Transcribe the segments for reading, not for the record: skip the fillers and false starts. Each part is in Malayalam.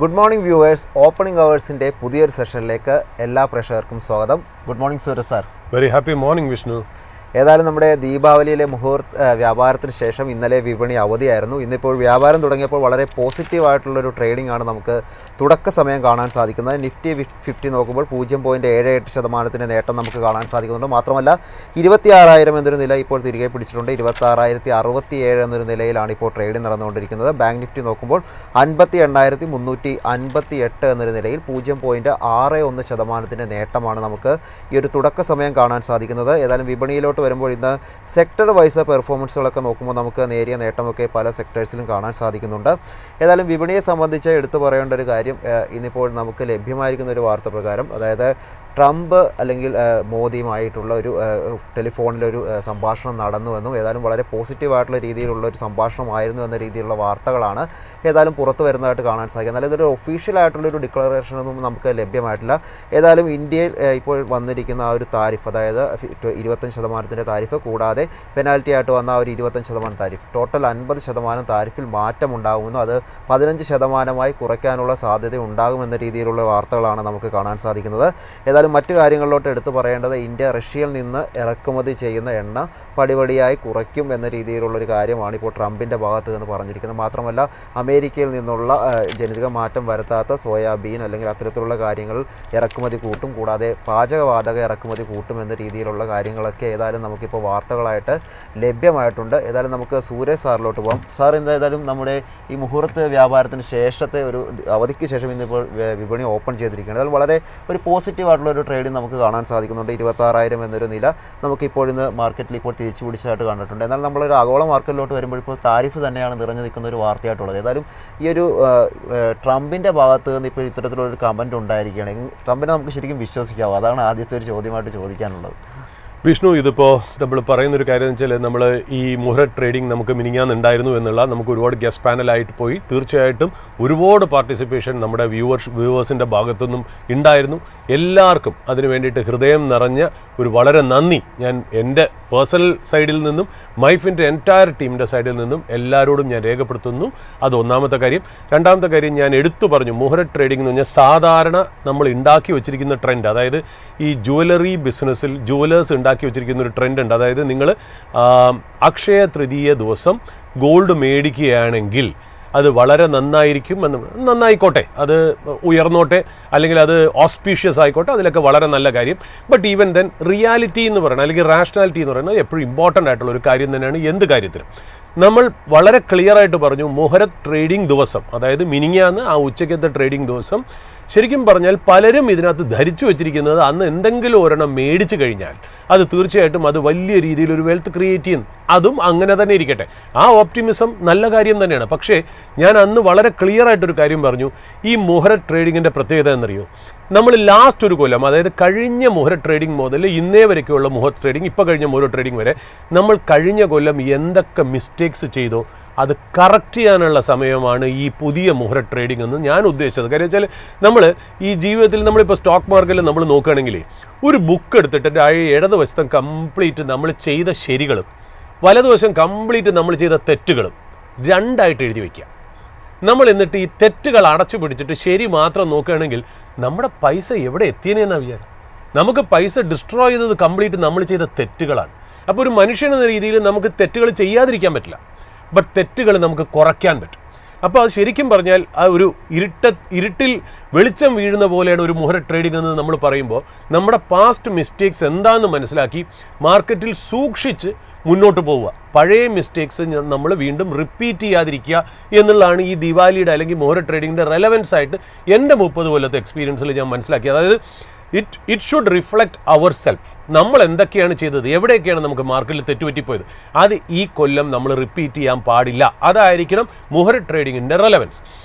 ഗുഡ് മോർണിംഗ് വ്യൂവേഴ്സ്, ഓപ്പണിംഗ് അവേഴ്സിൻ്റെ പുതിയൊരു സെഷനിലേക്ക് എല്ലാ പ്രേക്ഷകർക്കും സ്വാഗതം. Good morning Suraj sir. Very happy morning Vishnu. ഏതായാലും നമ്മുടെ ദീപാവലിയിലെ വ്യാപാരത്തിന് ശേഷം ഇന്നലെ വിപണി അവധിയായിരുന്നു. ഇന്നിപ്പോൾ വ്യാപാരം തുടങ്ങിയപ്പോൾ വളരെ പോസിറ്റീവായിട്ടുള്ളൊരു ട്രേഡിംഗ് ആണ് നമുക്ക് തുടക്ക സമയം കാണാൻ സാധിക്കുന്നത്. നിഫ്റ്റി 50 നോക്കുമ്പോൾ 0.78% നേട്ടം നമുക്ക് കാണാൻ സാധിക്കുന്നുണ്ട്. മാത്രമല്ല 26,000 എന്നൊരു നില ഇപ്പോൾ തിരികെ പിടിച്ചിട്ടുണ്ട്. 26,067 എന്നൊരു നിലയിലാണ് ഇപ്പോൾ ട്രേഡിംഗ് നടന്നുകൊണ്ടിരിക്കുന്നത്. ബാങ്ക് നിഫ്റ്റി നോക്കുമ്പോൾ 58,358 എന്നൊരു നിലയിൽ 0.61% നേട്ടമാണ് നമുക്ക് ഈ ഒരു തുടക്ക സമയം കാണാൻ സാധിക്കുന്നത്. ഏതായാലും വിപണിയിലോട്ട് വരുമ്പോൾ ഇന്ന് സെക്ടർ വൈസ് പെർഫോമൻസുകളൊക്കെ നോക്കുമ്പോൾ നമുക്ക് നേരിയ നേട്ടമൊക്കെ പല സെക്ടേഴ്സിലും കാണാൻ സാധിക്കുന്നുണ്ട്. ഏതായാലും വിപണിയെ സംബന്ധിച്ച് എടുത്തു പറയേണ്ട ഒരു കാര്യം, ഇന്നിപ്പോൾ നമുക്ക് ലഭ്യമായിരിക്കുന്ന ഒരു വാർത്ത പ്രകാരം, അതായത് ട്രംപ് അല്ലെങ്കിൽ മോദിയുമായിട്ടുള്ള ഒരു ടെലിഫോണിലൊരു സംഭാഷണം നടന്നുവെന്നും ഏതായാലും വളരെ പോസിറ്റീവായിട്ടുള്ള രീതിയിലുള്ള ഒരു സംഭാഷണമായിരുന്നു എന്ന രീതിയിലുള്ള വാർത്തകളാണ് ഏതായാലും പുറത്തു വരുന്നതായിട്ട് കാണാൻ സാധിക്കും. എന്നാൽ ഇതൊരു ഒഫീഷ്യലായിട്ടുള്ളൊരു ഡിക്ലറേഷനൊന്നും നമുക്ക് ലഭ്യമായിട്ടില്ല. ഏതായാലും ഇന്ത്യയിൽ ഇപ്പോൾ വന്നിരിക്കുന്ന ആ ഒരു താരിഫ്, അതായത് 25% താരിഫ് കൂടാതെ പെനാൽറ്റി ആയിട്ട് വന്ന ആ ഒരു 25% താരിഫ്, ടോട്ടൽ 50% താരിഫിൽ മാറ്റമുണ്ടാകുമെന്നും അത് 15% കുറയ്ക്കാനുള്ള സാധ്യത ഉണ്ടാകുമെന്ന രീതിയിലുള്ള വാർത്തകളാണ് നമുക്ക് കാണാൻ സാധിക്കുന്നത്. ഏതായാലും മറ്റു കാര്യങ്ങളിലോട്ട് എടുത്തു പറയേണ്ടത്, ഇന്ത്യ റഷ്യയിൽ നിന്ന് ഇറക്കുമതി ചെയ്യുന്ന എണ്ണ പടിപടിയായി കുറയ്ക്കും എന്ന രീതിയിലുള്ളൊരു കാര്യമാണ് ഇപ്പോൾ ട്രംപിൻ്റെ ഭാഗത്ത് നിന്ന് പറഞ്ഞിരിക്കുന്നത്. മാത്രമല്ല അമേരിക്കയിൽ നിന്നുള്ള ജനിതക മാറ്റം വരുത്താത്ത സോയാബീൻ അല്ലെങ്കിൽ അത്തരത്തിലുള്ള കാര്യങ്ങൾ ഇറക്കുമതി കൂട്ടും, കൂടാതെ പാചകവാതക ഇറക്കുമതി കൂട്ടും എന്ന രീതിയിലുള്ള കാര്യങ്ങളൊക്കെ ഏതായാലും നമുക്കിപ്പോൾ വാർത്തകളായിട്ട് ലഭ്യമായിട്ടുണ്ട്. ഏതായാലും നമുക്ക് സൂരജ് സാറിലോട്ട് പോകാം. സാർ, എന്തായാലും നമ്മുടെ ഈ മുഹൂർത്ത വ്യാപാരത്തിന് ശേഷത്തെ ഒരു അവധിക്ക് ശേഷം ഇന്നിപ്പോൾ വിപണി ഓപ്പൺ ചെയ്തിരിക്കുകയാണ്. അതായത് വളരെ ഒരു പോസിറ്റീവായിട്ടുള്ള ഒരു ട്രേഡിംഗ് നമുക്ക് കാണാൻ സാധിക്കുന്നുണ്ട്. 26,000 എന്നൊരു നില നമുക്കിപ്പോൾ ഇന്ന് മാർക്കറ്റിൽ ഇപ്പോൾ തിരിച്ചു പിടിച്ചതായിട്ട് കണ്ടിട്ടുണ്ട്. എന്നാൽ നമ്മളൊരു ആഗോള മാർക്കറ്റിലോട്ട് വരുമ്പോൾ ഇപ്പോൾ താരിഫ് തന്നെയാണ് നിറഞ്ഞു നിൽക്കുന്ന ഒരു വാർത്തയായിട്ടുള്ളത്. ഏതായാലും ഈ ഒരു ട്രംപിൻ്റെ ഭാഗത്ത് നിന്ന് ഇപ്പോൾ ഇത്തരത്തിലുള്ളൊരു കമൻറ്റ് ഉണ്ടായിരിക്കുകയാണ്. ട്രംപിനെ നമുക്ക് ശരിക്കും വിശ്വസിക്കാമോ? അതാണ് ആദ്യത്തെ ഒരു ചോദ്യമായിട്ട് ചോദിക്കാനുള്ളത്. വിഷ്ണു, ഇതിപ്പോൾ നമ്മൾ പറയുന്നൊരു കാര്യം എന്ന് വെച്ചാൽ, നമ്മൾ ഈ മുഹൂർത്ത ട്രേഡിംഗ് നമുക്ക് മിനിങ്ങാന്നുണ്ടായിരുന്നു എന്നുള്ള നമുക്ക് ഒരുപാട് ഗസ്റ്റ് പാനലായിട്ട് പോയി. തീർച്ചയായിട്ടും ഒരുപാട് പാർട്ടിസിപ്പേഷൻ നമ്മുടെ വ്യൂവേഴ്സിൻ്റെ ഭാഗത്തുനിന്നും ഉണ്ടായിരുന്നു. എല്ലാവർക്കും അതിന് വേണ്ടിയിട്ട് ഹൃദയം നിറഞ്ഞ ഒരു വളരെ നന്ദി ഞാൻ എൻ്റെ പേഴ്സണൽ സൈഡിൽ നിന്നും മൈഫിൻ്റെ എൻറ്റയർ ടീമിൻ്റെ സൈഡിൽ നിന്നും എല്ലാവരോടും ഞാൻ രേഖപ്പെടുത്തുന്നു. അത് ഒന്നാമത്തെ കാര്യം. രണ്ടാമത്തെ കാര്യം, ഞാൻ എടുത്തു പറഞ്ഞു, മുഹൂർത്ത ട്രേഡിംഗ് എന്ന് പറഞ്ഞാൽ സാധാരണ നമ്മൾ ഉണ്ടാക്കി വെച്ചിരിക്കുന്ന ട്രെൻഡ്, അതായത് ഈ ജുവലറി ബിസിനസ്സിൽ ജുവലേഴ്സ് ഉണ്ടാക്കി വെച്ചിരിക്കുന്ന ഒരു ട്രെൻഡ് ഉണ്ട്. അതായത് നിങ്ങൾ അക്ഷയ തൃതീയ ദിവസം ഗോൾഡ് മേടിക്കുകയാണെങ്കിൽ അത് വളരെ നന്നായിരിക്കും എന്ന്, നന്നായിക്കോട്ടെ, അത് ഉയർന്നോട്ടെ, അല്ലെങ്കിൽ അത് ഓസ്പീഷ്യസ് ആയിക്കോട്ടെ, അതിലൊക്കെ വളരെ നല്ല കാര്യം. ബട്ട് ഈവൻ ദെൻ റിയാലിറ്റി എന്ന് പറയുന്നത്, അല്ലെങ്കിൽ റാഷണാലിറ്റി എന്ന് പറയുന്നത് എപ്പോഴും ഇമ്പോർട്ടൻ്റ് ആയിട്ടുള്ള ഒരു കാര്യം തന്നെയാണ് എന്ത് കാര്യത്തിലും. നമ്മൾ വളരെ ക്ലിയർ ആയിട്ട് പറഞ്ഞു, മുഹൂർത്ത ട്രേഡിംഗ് ദിവസം, അതായത് മിനിങ്ങാന്ന് ആ ഉച്ചയ്ക്കത്തെ ട്രേഡിംഗ് ദിവസം, ശരിക്കും പറഞ്ഞാൽ പലരും ഇതിനകത്ത് ധരിച്ചു വെച്ചിരിക്കുന്നത് അന്ന് എന്തെങ്കിലും ഒരെണ്ണം മേടിച്ചു കഴിഞ്ഞാൽ അത് തീർച്ചയായിട്ടും അത് വലിയ രീതിയിൽ ഒരു വെൽത്ത് ക്രിയേറ്റ് ചെയ്യുന്നു. അതും അങ്ങനെ തന്നെ ഇരിക്കട്ടെ, ആ ഓപ്റ്റിമിസം നല്ല കാര്യം തന്നെയാണ്. പക്ഷേ ഞാൻ അന്ന് വളരെ ക്ലിയർ ആയിട്ടൊരു കാര്യം പറഞ്ഞു, ഈ മുഹൂർത്ത ട്രേഡിങ്ങിൻ്റെ പ്രത്യേകത എന്നറിയോ, നമ്മൾ ലാസ്റ്റ് ഒരു കൊല്ലം, അതായത് കഴിഞ്ഞ മുഹൂർത്ത ട്രേഡിംഗ് മുതൽ ഇന്നേ വരയ്ക്കുള്ള മുഹൂർത്ത ട്രേഡിംഗ്, ഇപ്പോൾ കഴിഞ്ഞ മുഹൂർത്ത ട്രേഡിംഗ് വരെ നമ്മൾ കഴിഞ്ഞ കൊല്ലം എന്തൊക്കെ മിസ്റ്റേക്സ് ചെയ്തോ അത് കറക്റ്റ് ചെയ്യാനുള്ള സമയമാണ് ഈ പുതിയ മുഹൂർത്ത ട്രേഡിംഗ് എന്ന് ഞാൻ ഉദ്ദേശിച്ചത്. കാര്യം വെച്ചാൽ നമ്മൾ ഈ ജീവിതത്തിൽ നമ്മളിപ്പോൾ സ്റ്റോക്ക് മാർക്കറ്റിൽ നമ്മൾ നോക്കുകയാണെങ്കിൽ ഒരു ബുക്ക് എടുത്തിട്ട് ഇടതുവശത്തും കംപ്ലീറ്റ് നമ്മൾ ചെയ്ത ശരികളും വലതുവശം കംപ്ലീറ്റ് നമ്മൾ ചെയ്ത തെറ്റുകളും രണ്ടായിട്ട് എഴുതി വയ്ക്കുക. നമ്മൾ എന്നിട്ട് ഈ തെറ്റുകൾ അടച്ചു പിടിച്ചിട്ട് ശരി മാത്രം നോക്കുകയാണെങ്കിൽ നമ്മുടെ പൈസ എവിടെ എത്തിയനെന്നാണ് വിചാരം. നമുക്ക് പൈസ ഡിസ്ട്രോയ് ചെയ്തത് കംപ്ലീറ്റ് നമ്മൾ ചെയ്ത തെറ്റുകളാണ്. അപ്പോൾ ഒരു മനുഷ്യൻ എന്ന രീതിയിൽ നമുക്ക് തെറ്റുകൾ ചെയ്യാതിരിക്കാൻ പറ്റില്ല, ബട്ട് തെറ്റുകൾ നമുക്ക് കുറയ്ക്കാൻ പറ്റും. അപ്പോൾ അത് ശരിക്കും പറഞ്ഞാൽ ആ ഒരു ഇരുട്ടിൽ വെളിച്ചം വീഴുന്ന പോലെയാണ് ഒരു മുഹൂർത്ത ട്രേഡിംഗ് എന്ന് നമ്മൾ പറയുമ്പോൾ, നമ്മുടെ പാസ്റ്റ് മിസ്റ്റേക്സ് എന്താണെന്ന് മനസ്സിലാക്കി മാർക്കറ്റിൽ സൂക്ഷിച്ച് മുന്നോട്ട് പോവുക. പഴയ മിസ്റ്റേക്സ് നമ്മൾ വീണ്ടും റിപ്പീറ്റ് ചെയ്യാതിരിക്കുക എന്നുള്ളതാണ് ഈ ദിവാലിയുടെ അല്ലെങ്കിൽ മുഹൂർത്ത ട്രേഡിങ്ങിൻ്റെ റെലവൻസ് ആയിട്ട് എൻ്റെ 30 കൊല്ലത്തെ എക്സ്പീരിയൻസിൽ ഞാൻ മനസ്സിലാക്കിയത്. അതായത് it should reflect our self. നമ്മൾ എന്തൊക്കെയാണ് ചെയ്തത്, എവിടെയൊക്കെയാണ് നമുക്ക് മാർക്കറ്റിൽ തെറ്റുപറ്റിപ്പോയത്, അത് ഈ കൊല്ലം നമ്മൾ റിപ്പീറ്റ് ചെയ്യാൻ പാടില്ല. അതായിരിക്കണം മുഹൂർത്ത ട്രേഡിങ്ങിൻ്റെ റെലവൻസ്.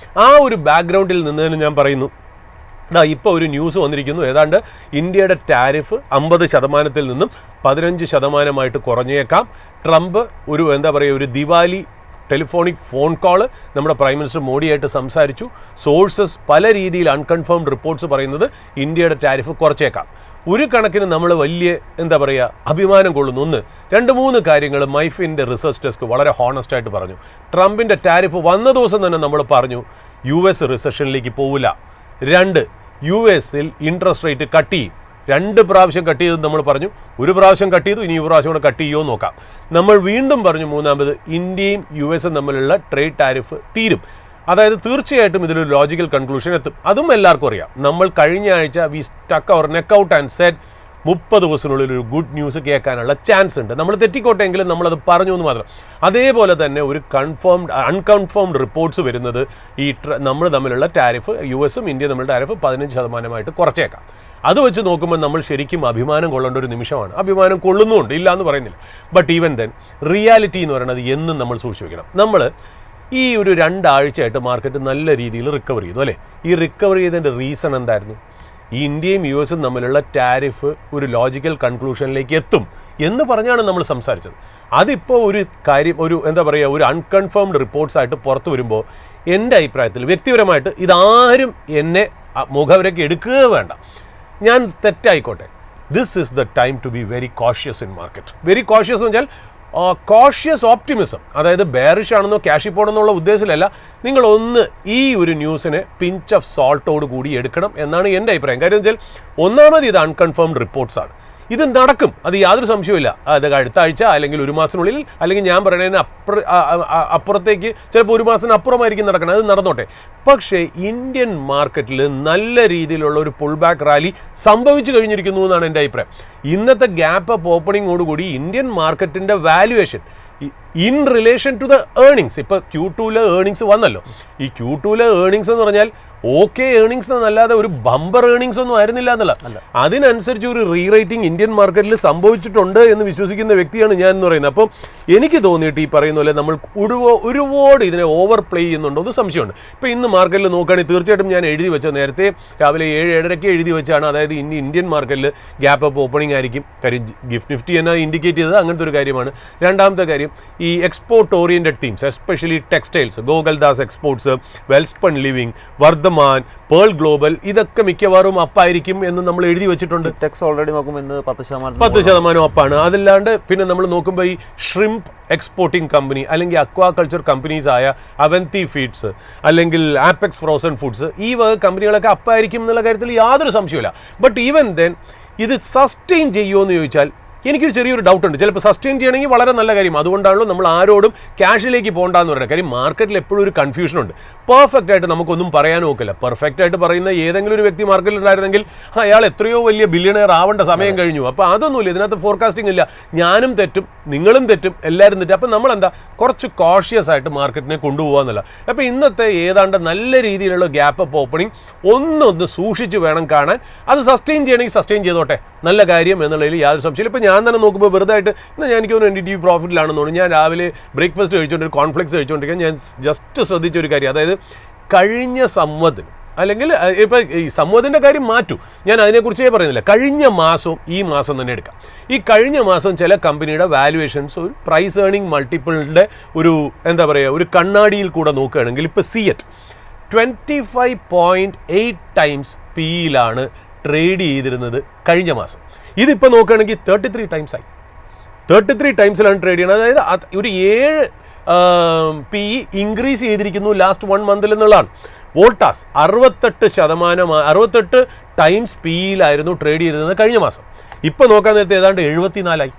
ആ ഒരു ബാക്ക്ഗ്രൗണ്ടിൽ നിന്ന് ഞാൻ പറയുന്നു, ഇപ്പോൾ ഒരു ന്യൂസ് വന്നിരിക്കുന്നു, ഏതാണ്ട് ഇന്ത്യയുടെ ടാരിഫ് 50% നിന്നും 15% കുറഞ്ഞേക്കാം. ട്രംപ് ഒരു ഒരു ദിവാലി ടെലിഫോണിക് ഫോൺ കോള് നമ്മുടെ പ്രൈം മിനിസ്റ്റർ മോഡിയായിട്ട് സംസാരിച്ചു. സോഴ്സസ് പല രീതിയിൽ അൺകൺഫേംഡ് റിപ്പോർട്ട്സ് പറയുന്നത് ഇന്ത്യയുടെ ടാരിഫ് കുറച്ചേക്കാം. ഒരു കണക്കിന് നമ്മൾ വലിയ അഭിമാനം കൊള്ളുന്നു. 2-3 കാര്യങ്ങൾ മൈഫിൻ്റെ റിസർച്ച് ഡെസ്ക് വളരെ ഹോണസ്റ്റായിട്ട് പറഞ്ഞു. ട്രംപിൻ്റെ ടാരിഫ് വന്ന ദിവസം തന്നെ നമ്മൾ പറഞ്ഞു, US റിസഷനിലേക്ക് പോവില്ല. 2, US-ൽ ഇൻട്രസ്റ്റ് റേറ്റ് കട്ട് ചെയ്യും. 2 പ്രാവശ്യം കട്ട് ചെയ്തെന്ന് നമ്മൾ പറഞ്ഞു. ഒരു പ്രാവശ്യം കട്ട് ചെയ്തു, ഇനി ഈ പ്രാവശ്യം കൂടെ കട്ട് ചെയ്യുമോ നോക്കാം. നമ്മൾ വീണ്ടും പറഞ്ഞു മൂന്നാമത്, ഇന്ത്യയും US-ഉം തമ്മിലുള്ള ട്രേഡ് ടാരിഫ് തീരും. അതായത് തീർച്ചയായിട്ടും ഇതിലൊരു ലോജിക്കൽ കൺക്ലൂഷൻ എത്തും. അതും എല്ലാവർക്കും അറിയാം. നമ്മൾ കഴിഞ്ഞ ആഴ്ച we stuck our neck out and said 30 ദിവസത്തിനുള്ളിൽ ഒരു ഗുഡ് ന്യൂസ് കേൾക്കാനുള്ള ചാൻസ് ഉണ്ട്. നമ്മൾ തെറ്റിക്കോട്ടെങ്കിലും നമ്മളത് പറഞ്ഞു എന്ന് മാത്രം. അതേപോലെ തന്നെ ഒരു അൺകൺഫേംഡ് റിപ്പോർട്ട്സ് വരുന്നത് ഈ നമ്മൾ തമ്മിലുള്ള ടാരിഫ്, US-ഉം ഇന്ത്യയും തമ്മിലുള്ള ടാരിഫ് 15% കുറച്ചേക്കാം. അത് വെച്ച് നോക്കുമ്പോൾ നമ്മൾ ശരിക്കും അഭിമാനം കൊള്ളേണ്ട ഒരു നിമിഷമാണ്. അഭിമാനം കൊള്ളുന്നുമുണ്ട്, ഇല്ല എന്ന് പറയുന്നില്ല. ബട്ട് ഈവൻ ദെൻ റിയാലിറ്റി എന്ന് പറയുന്നത് എന്നും നമ്മൾ സൂക്ഷിച്ച് വയ്ക്കണം. നമ്മൾ ഈ ഒരു 2 ആഴ്ചയായിട്ട് മാർക്കറ്റ് നല്ല രീതിയിൽ റിക്കവർ ചെയ്തു അല്ലേ? ഈ റിക്കവർ ചെയ്തതിൻ്റെ റീസൺ എന്തായിരുന്നു? ഈ ഇന്ത്യയും US-ഉം തമ്മിലുള്ള ടാരിഫ് ഒരു ലോജിക്കൽ കൺക്ലൂഷനിലേക്ക് എത്തും എന്ന് പറഞ്ഞാണ് നമ്മൾ സംസാരിച്ചത്. അതിപ്പോൾ ഒരു കാര്യം, ഒരു എന്താ പറയുക, ഒരു അൺകൺഫേംഡ് റിപ്പോർട്ട്സ് ആയിട്ട് പുറത്തു വരുമ്പോൾ എൻ്റെ അഭിപ്രായത്തിൽ വ്യക്തിപരമായിട്ട് ഇതാരും എന്നെ മുഖവരയ്ക്ക് എടുക്കുക വേണ്ട. ഞാൻ തെറ്റായിക്കോട്ടെ. This is the time to be very cautious in market. Very cautious എന്ന് വെച്ചാൽ കോഷ്യസ് ഓപ്റ്റിമിസം. അതായത് ബെയറിഷ് ആണെന്നോ ക്യാഷ് പോകണമെന്നുള്ള ഉദ്ദേശത്തിലല്ല, നിങ്ങളൊന്ന് ഈ ഒരു ന്യൂസിനെ പിഞ്ച് ഓഫ് സോൾട്ടോട് കൂടി എടുക്കണം എന്നാണ് എൻ്റെ അഭിപ്രായം. കാര്യം വെച്ചാൽ ഒന്നാമത് ഇത് അൺകൺഫേംഡ് റിപ്പോർട്ട്സ് ആണ്. ഇത് നടക്കും, അത് യാതൊരു സംശയമില്ല. അത് അടുത്ത ആഴ്ച അല്ലെങ്കിൽ ഒരു മാസത്തിനുള്ളിൽ, അല്ലെങ്കിൽ ഞാൻ പറയുന്നതിന് അപ്പുറത്തേക്ക് ചിലപ്പോൾ ഒരു മാസത്തിന് അപ്പുറമായിരിക്കും നടക്കണം. അത് നടന്നോട്ടെ. പക്ഷേ ഇന്ത്യൻ മാർക്കറ്റിൽ നല്ല രീതിയിലുള്ള ഒരു പുൾ ബാക്ക് റാലി സംഭവിച്ചു കഴിഞ്ഞിരിക്കുന്നു എന്നാണ് എൻ്റെ അഭിപ്രായം. ഇന്നത്തെ ഗ്യാപ്പ് അപ്പ് ഓപ്പണിങ്ങോടുകൂടി ഇന്ത്യൻ മാർക്കറ്റിൻ്റെ valuation in relation to the earnings, ഇപ്പോൾ Q2-ലെ ഏർണിങ്സ് വന്നല്ലോ. ഈ Q2-ലെ ഏർണിങ്സ് എന്ന് പറഞ്ഞാൽ ഓക്കെ ഏർണിങ്സ് എന്നല്ലാതെ ഒരു ബമ്പർ ഏർണിങ്സ് ഒന്നും ആയിരുന്നില്ല എന്നല്ല. അതിനനുസരിച്ച് ഒരു റീറേറ്റിംഗ് ഇന്ത്യൻ മാർക്കറ്റിൽ സംഭവിച്ചിട്ടുണ്ട് എന്ന് വിശ്വസിക്കുന്ന വ്യക്തിയാണ് ഞാൻ എന്ന് പറയുന്നത്. അപ്പം എനിക്ക് തോന്നിയിട്ട് ഈ പറയുന്ന പോലെ നമ്മൾ ഒരുപാട് ഇതിനെ ഓവർ പ്ലേ ചെയ്യുന്നുണ്ടോ എന്ന് സംശയമുണ്ട്. ഇപ്പോൾ ഇന്ന് മാർക്കറ്റിൽ നോക്കുകയാണെങ്കിൽ തീർച്ചയായിട്ടും ഞാൻ എഴുതി വെച്ച, നേരത്തെ രാവിലെ 7-7:30 എഴുതി വെച്ചാണ്. അതായത് ഇന്ത്യൻ മാർക്കറ്റിൽ ഗ്യാപ്പ് അപ്പ് ഓപ്പണിംഗ് ആയിരിക്കും. കാര്യം ഗിഫ്റ്റ് നിഫ്റ്റി എന്നെ ഇൻഡിക്കേറ്റ് ചെയ്തത് അങ്ങനത്തെ ഒരു കാര്യമാണ്. രണ്ടാമത്തെ കാര്യം, ഈ export oriented themes, especially textiles, Gokuldas Exports, Welspun Living, Vardhman, Pearl Global, ഇതൊക്കെ മിക്കവാറും അപ്പായിരിക്കും എന്ന് നമ്മൾ എഴുതി വെച്ചിട്ടുണ്ട്. ടെക്സ് ഓൾറെഡി നോക്കുമ്പോൾ 10% അപ്പാണ്. അതല്ലാണ്ട് പിന്നെ നമ്മൾ നോക്കുമ്പോൾ ഈ ഷ്രിംപ് എക്സ്പോർട്ടിംഗ് കമ്പനി അല്ലെങ്കിൽ അക്വാകൾച്ചർ കമ്പനീസ് ആയ അവന്തി ഫീഡ്സ് അല്ലെങ്കിൽ ആപ്പെക്സ് ഫ്രോസൺ ഫുഡ്സ്, ഈ വക കമ്പനികളൊക്കെ അപ്പായിരിക്കും എന്നുള്ള കാര്യത്തിൽ യാതൊരു സംശയമില്ല. ബട്ട് ഈവൻ ദെൻ ഇത് സസ്റ്റെയിൻ ചെയ്യുമോ എന്ന് ചോദിച്ചാൽ എനിക്കൊരു ചെറിയൊരു ഡൗട്ട് ഉണ്ട്. ചിലപ്പോൾ സസ്റ്റെയിൻ ചെയ്യണമെങ്കിൽ വളരെ നല്ല കാര്യം. അതുകൊണ്ടാണല്ലോ നമ്മൾ ആരോടും ക്യാഷിലേക്ക് പോകണ്ടെന്ന് പറയുന്നത്. കാര്യം മാർക്കറ്റിൽ എപ്പോഴും ഒരു കൺഫ്യൂഷനുണ്ട്. പെർഫെക്റ്റ് ആയിട്ട് നമുക്കൊന്നും പറയാൻ നോക്കില്ല. പെർഫെക്റ്റ് ആയിട്ട് പറയുന്ന ഏതെങ്കിലും ഒരു വ്യക്തി മാർക്കറ്റിൽ ഉണ്ടായിരുന്നെങ്കിൽ അയാൾ എത്രയോ വലിയ ബില്യണയർ ആവേണ്ട സമയം കഴിഞ്ഞു. അപ്പോൾ അതൊന്നുമില്ല, ഇതിനകത്ത് ഫോർകാസ്റ്റിംഗ് ഇല്ല. ഞാനും തെറ്റും, നിങ്ങളും തെറ്റും, എല്ലാവരും തെറ്റും. അപ്പോൾ നമ്മളെന്താ കുറച്ച് കോഷ്യസ് ആയിട്ട് മാർക്കറ്റിനെ കൊണ്ടുപോകാമെന്നല്ല. അപ്പോൾ ഇന്നത്തെ ഏതാണ്ട് നല്ല രീതിയിലുള്ള ഗ്യാപ്പ് അപ്പ് ഓപ്പണിംഗ് ഒന്ന് സൂക്ഷിച്ച് വേണം കാണാൻ. അത് സസ്റ്റെയിൻ ചെയ്യണമെങ്കിൽ സസ്റ്റെയിൻ ചെയ്തോട്ടെ, നല്ല കാര്യം എന്നുള്ളതിൽ യാതൊരു സംശയമില്ല. ഇപ്പോൾ ഞാൻ തന്നെ നോക്കുമ്പോൾ വെറുതെ ആയിട്ട് ഇന്ന് എനിക്ക് തോന്നുന്നു NDTV പ്രോഫിറ്റിലാണെന്ന് തോന്നുന്നു. ഞാൻ രാവിലെ ബ്രേക്ക്ഫാസ്റ്റ് കഴിച്ചുകൊണ്ട് കോൺഫ്ലെക്സ് കഴിച്ചുകൊണ്ടിരിക്കാൻ ഞാൻ ജസ്റ്റ് ശ്രദ്ധിച്ചൊരു കാര്യം, അതായത് കഴിഞ്ഞ സംവദനം അല്ലെങ്കിൽ ഇപ്പോൾ ഈ സംവദൻ്റെ കാര്യം മാറ്റൂ, ഞാൻ അതിനെക്കുറിച്ചേ പറയുന്നില്ല. കഴിഞ്ഞ മാസവും ഈ മാസം തന്നെ എടുക്കാം. ഈ കഴിഞ്ഞ മാസം ചില കമ്പനിയുടെ വാല്യുവേഷൻസ് ഒരു പ്രൈസ് ഏർണിംഗ് മൾട്ടിപ്പിളിൻ്റെ ഒരു എന്താ പറയുക ഒരു കണ്ണാടിയിൽ കൂടെ നോക്കുകയാണെങ്കിൽ ഇപ്പോൾ സിയറ്റ് 25.8 ടൈംസ് PE-യിലാണ് ട്രേഡ് ചെയ്തിരുന്നത് കഴിഞ്ഞ മാസം. ഇതിപ്പോൾ നോക്കുകയാണെങ്കിൽ 33 ടൈംസ് ആയി. 33 ടൈംസിലാണ് ട്രേഡ് ചെയ്യുന്നത്. അതായത് ഒരു 7 PE ഇൻക്രീസ് ചെയ്തിരിക്കുന്നു ലാസ്റ്റ് 1 മന്തിൽ എന്നുള്ളതാണ്. വോൾട്ടാസ് 68 ടൈംസ് PE-യിലായിരുന്നു ട്രേഡ് ചെയ്തിരുന്നത് കഴിഞ്ഞ മാസം. ഇപ്പോൾ നോക്കാൻ നേരത്തെ ഏതാണ്ട് 74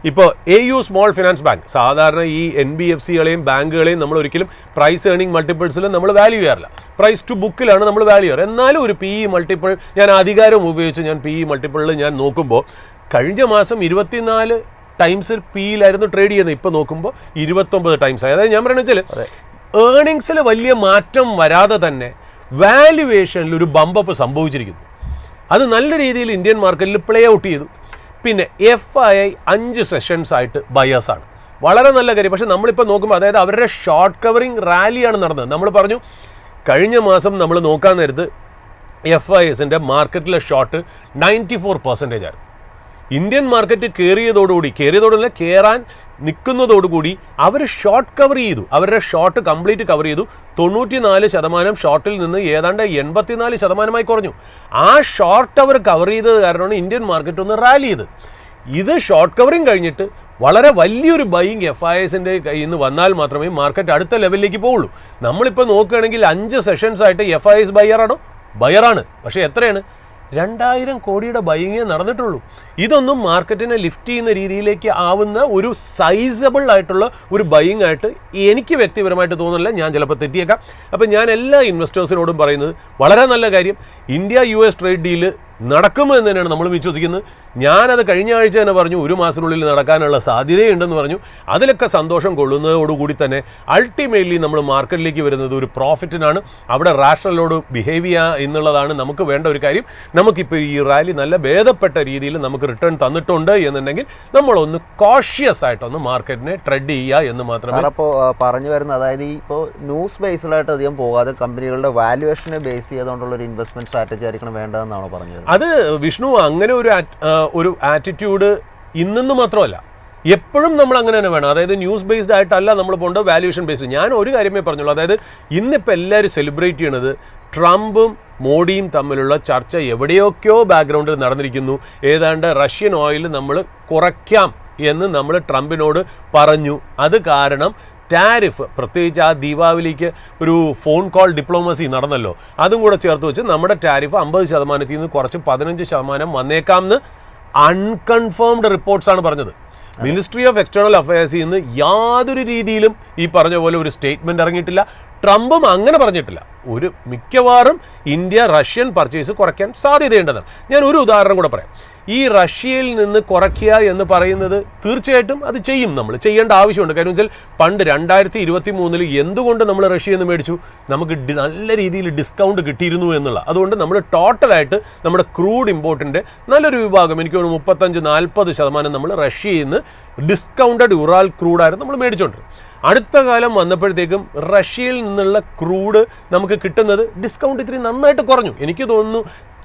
ഇപ്പോൾ AU സ്മോൾ ഫിനാൻസ് ബാങ്ക്, സാധാരണ ഈ NBFC-കളെയും ബാങ്കുകളെയും നമ്മൾ ഒരിക്കലും പ്രൈസ് ഏർണിംഗ് മൾട്ടിപ്പിൾസിൽ നമ്മൾ വാല്യൂ ചെയ്യാറില്ല. പ്രൈസ് ടു ബുക്കിലാണ് നമ്മൾ വാല്യൂ ചെയ്യാറ്. എന്നാലും ഒരു PE മൾട്ടിപ്പിൾ, ഞാൻ അധികാരം ഉപയോഗിച്ച് ഞാൻ PE മൾട്ടിപ്പിളിൽ ഞാൻ നോക്കുമ്പോൾ കഴിഞ്ഞ മാസം 24 ടൈംസ് PE-യിലായിരുന്നു ട്രേഡ് ചെയ്യുന്നത്. ഇപ്പോൾ നോക്കുമ്പോൾ 29 ടൈംസ് ആയി. അതായത് ഞാൻ പറയുന്നത് വെച്ചാൽ ഏർണിങ്സിൽ വലിയ മാറ്റം വരാതെ തന്നെ വാല്യുവേഷനിൽ ഒരു ബമ്പപ്പ് സംഭവിച്ചിരിക്കുന്നു. അത് നല്ല രീതിയിൽ ഇന്ത്യൻ മാർക്കറ്റിൽ പ്ലേ ഔട്ട് ചെയ്തു. പിന്നെ FII 5 സെഷൻസ് ആയിട്ട് ബയേഴ്സാണ്, വളരെ നല്ല കാര്യം. പക്ഷേ നമ്മളിപ്പോൾ നോക്കുമ്പോൾ അതായത് അവരുടെ ഷോർട്ട് കവറിങ് റാലിയാണ് നടന്നത്. നമ്മൾ പറഞ്ഞു കഴിഞ്ഞ മാസം നമ്മൾ നോക്കാൻ നേരത്ത് FISൻ്റെ മാർക്കറ്റിലെ ഷോർട്ട് 94% ആയിരുന്നു. ഇന്ത്യൻ മാർക്കറ്റ് കയറിയതോടുകൂടി കയറാൻ നിൽക്കുന്നതോടുകൂടി അവർ ഷോർട്ട് കവർ ചെയ്തു. അവരുടെ ഷോർട്ട് കംപ്ലീറ്റ് കവർ ചെയ്തു. 94% ഷോർട്ടിൽ നിന്ന് ഏതാണ്ട് 84% കുറഞ്ഞു. ആ ഷോർട്ട് അവർ കവർ ചെയ്തത് കാരണമാണ് ഇന്ത്യൻ മാർക്കറ്റ് ഒന്ന് റാലി ചെയ്തത്. ഇത് ഷോർട്ട് കവറിങ് കഴിഞ്ഞിട്ട് വളരെ വലിയൊരു ബൈയിങ് FISന്റെ കയ്യിൽ നിന്ന് വന്നാൽ മാത്രമേ മാർക്കറ്റ് അടുത്ത ലെവലിലേക്ക് പോവുള്ളൂ. നമ്മളിപ്പോൾ നോക്കുകയാണെങ്കിൽ 5 സെഷൻസ് ആയിട്ട് FIS ബയറാണ്. പക്ഷേ എത്രയാണ്? 2000 കോടിയുടെ ബൈയിങ്ങേ നടന്നിട്ടുള്ളൂ. ഇതൊന്നും മാർക്കറ്റിനെ ലിഫ്റ്റ് ചെയ്യുന്ന രീതിയിലേക്ക് ആവുന്ന ഒരു സൈസബിൾ ആയിട്ടുള്ള ഒരു ബൈയിങ് ആയിട്ട് എനിക്ക് വ്യക്തിപരമായിട്ട് തോന്നുന്നില്ല. ഞാൻ ചിലപ്പോൾ തെറ്റിയേക്കാം. അപ്പം ഞാൻ എല്ലാ ഇൻവെസ്റ്റേഴ്സിനോടും പറയുന്നത് വളരെ നല്ല കാര്യം, India-US ട്രേഡ് ഡീല് നടക്കുമെന്ന് തന്നെയാണ് നമ്മൾ വിശ്വസിക്കുന്നത്. ഞാനത് കഴിഞ്ഞ ആഴ്ച തന്നെ പറഞ്ഞു, 1 മാസത്തിനുള്ളിൽ നടക്കാനുള്ള സാധ്യതയുണ്ടെന്ന് പറഞ്ഞു. അതിലൊക്കെ സന്തോഷം കൊള്ളുന്നതോടുകൂടി തന്നെ അൾട്ടിമേറ്റ്ലി നമ്മൾ മാർക്കറ്റിലേക്ക് വരുന്നത് ഒരു പ്രോഫിറ്റിനാണ്. അവിടെ റാഷണലോട് ബിഹേവ് ചെയ്യുക എന്നുള്ളതാണ് നമുക്ക് വേണ്ട ഒരു കാര്യം. നമുക്കിപ്പോൾ ഈ റാലി നല്ല ഭേദപ്പെട്ട രീതിയിൽ നമുക്ക് റിട്ടേൺ തന്നിട്ടുണ്ട് എന്നുണ്ടെങ്കിൽ നമ്മളൊന്ന് കോഷ്യസ് ആയിട്ടൊന്ന് മാർക്കറ്റിനെ ട്രെഡ് ചെയ്യുക എന്ന് മാത്രമേ. അപ്പോൾ പറഞ്ഞു വരുന്നത്, അതായത് ഇപ്പോൾ ന്യൂസ് ബേസ്ഡായിട്ട് അധികം പോകാതെ കമ്പനികളുടെ വാല്യുവേഷനെ ബേസ് ചെയ്തുകൊണ്ടുള്ള ഒരു ഇൻവെസ്റ്റ്മെന്റ് സ്ട്രാറ്റജി ആയിരിക്കണം വേണ്ടതെന്നാണോ പറഞ്ഞു വരുന്നത്? അത് വിഷ്ണു, അങ്ങനെ ഒരു ആറ്റിറ്റ്യൂഡ് ഇന്നെന്ന് മാത്രമല്ല, എപ്പോഴും നമ്മൾ അങ്ങനെ തന്നെ വേണം. അതായത് ന്യൂസ് ബേസ്ഡ് ആയിട്ടല്ല നമ്മൾ പോകേണ്ടത്, വാല്യുവേഷൻ ബേസ്ഡ്. ഞാൻ ഒരു കാര്യമേ പറഞ്ഞുള്ളൂ, അതായത് ഇന്നിപ്പോൾ എല്ലാവരും സെലിബ്രേറ്റ് ചെയ്യണത് ട്രംപും മോഡിയും തമ്മിലുള്ള ചർച്ച എവിടെയൊക്കെയോ ബാക്ക്ഗ്രൗണ്ടിൽ നടന്നിരിക്കുന്നു. ഏതാണ്ട് റഷ്യൻ ഓയിൽ നമ്മൾ കുറയ്ക്കാം എന്ന് നമ്മൾ ട്രംപിനോട് പറഞ്ഞു. അത് കാരണം ടാരിഫ്, പ്രത്യേകിച്ച് ആ ദീപാവലിക്ക് ഒരു ഫോൺ കോൾ ഡിപ്ലോമസി നടന്നല്ലോ, അതും കൂടെ ചേർത്ത് വെച്ച് നമ്മുടെ ടാരിഫ് 50% നിന്ന് കുറച്ച് 15% വന്നേക്കാം എന്ന് അൺകൺഫേംഡ് റിപ്പോർട്ട്സാണ് പറഞ്ഞത്. മിനിസ്ട്രി ഓഫ് എക്സ്റ്റേണൽ അഫയേഴ്സിൽ നിന്ന് യാതൊരു രീതിയിലും ഈ പറഞ്ഞ പോലെ ഒരു സ്റ്റേറ്റ്മെൻറ്റ് ഇറങ്ങിയിട്ടില്ല. ട്രംപും അങ്ങനെ പറഞ്ഞിട്ടില്ല. മിക്കവാറും ഇന്ത്യ റഷ്യൻ പർച്ചേസ് കുറയ്ക്കാൻ സാധ്യതയുണ്ടെന്നാണ്. ഞാൻ ഒരു ഉദാഹരണം കൂടെ പറയാം. ഈ റഷ്യയിൽ നിന്ന് കുറയ്ക്കുക എന്ന് പറയുന്നത് തീർച്ചയായിട്ടും അത് ചെയ്യും, നമ്മൾ ചെയ്യേണ്ട ആവശ്യമുണ്ട്. കാര്യം വെച്ചാൽ പണ്ട് 2023 എന്തുകൊണ്ട് നമ്മൾ റഷ്യയിൽ നിന്ന് മേടിച്ചു? നമുക്ക് നല്ല രീതിയിൽ ഡിസ്കൗണ്ട് കിട്ടിയിരുന്നു എന്നുള്ള. അതുകൊണ്ട് നമ്മൾ ടോട്ടലായിട്ട് നമ്മുടെ ക്രൂഡ് ഇമ്പോർട്ടിൻ്റെ നല്ലൊരു വിഭാഗം, എനിക്ക് തോന്നുന്നു 35-40% നമ്മൾ റഷ്യയിൽ നിന്ന് ഡിസ്കൗണ്ടഡ് ഉറാൽ ക്രൂഡായിരുന്നു നമ്മൾ മേടിച്ചോണ്ട്. അടുത്ത കാലം വന്നപ്പോഴത്തേക്കും റഷ്യയിൽ നിന്നുള്ള ക്രൂഡ് നമുക്ക് കിട്ടുന്നത് ഡിസ്കൗണ്ട് ഇത്തിരി നന്നായിട്ട് കുറഞ്ഞു. എനിക്ക് തോന്നുന്നു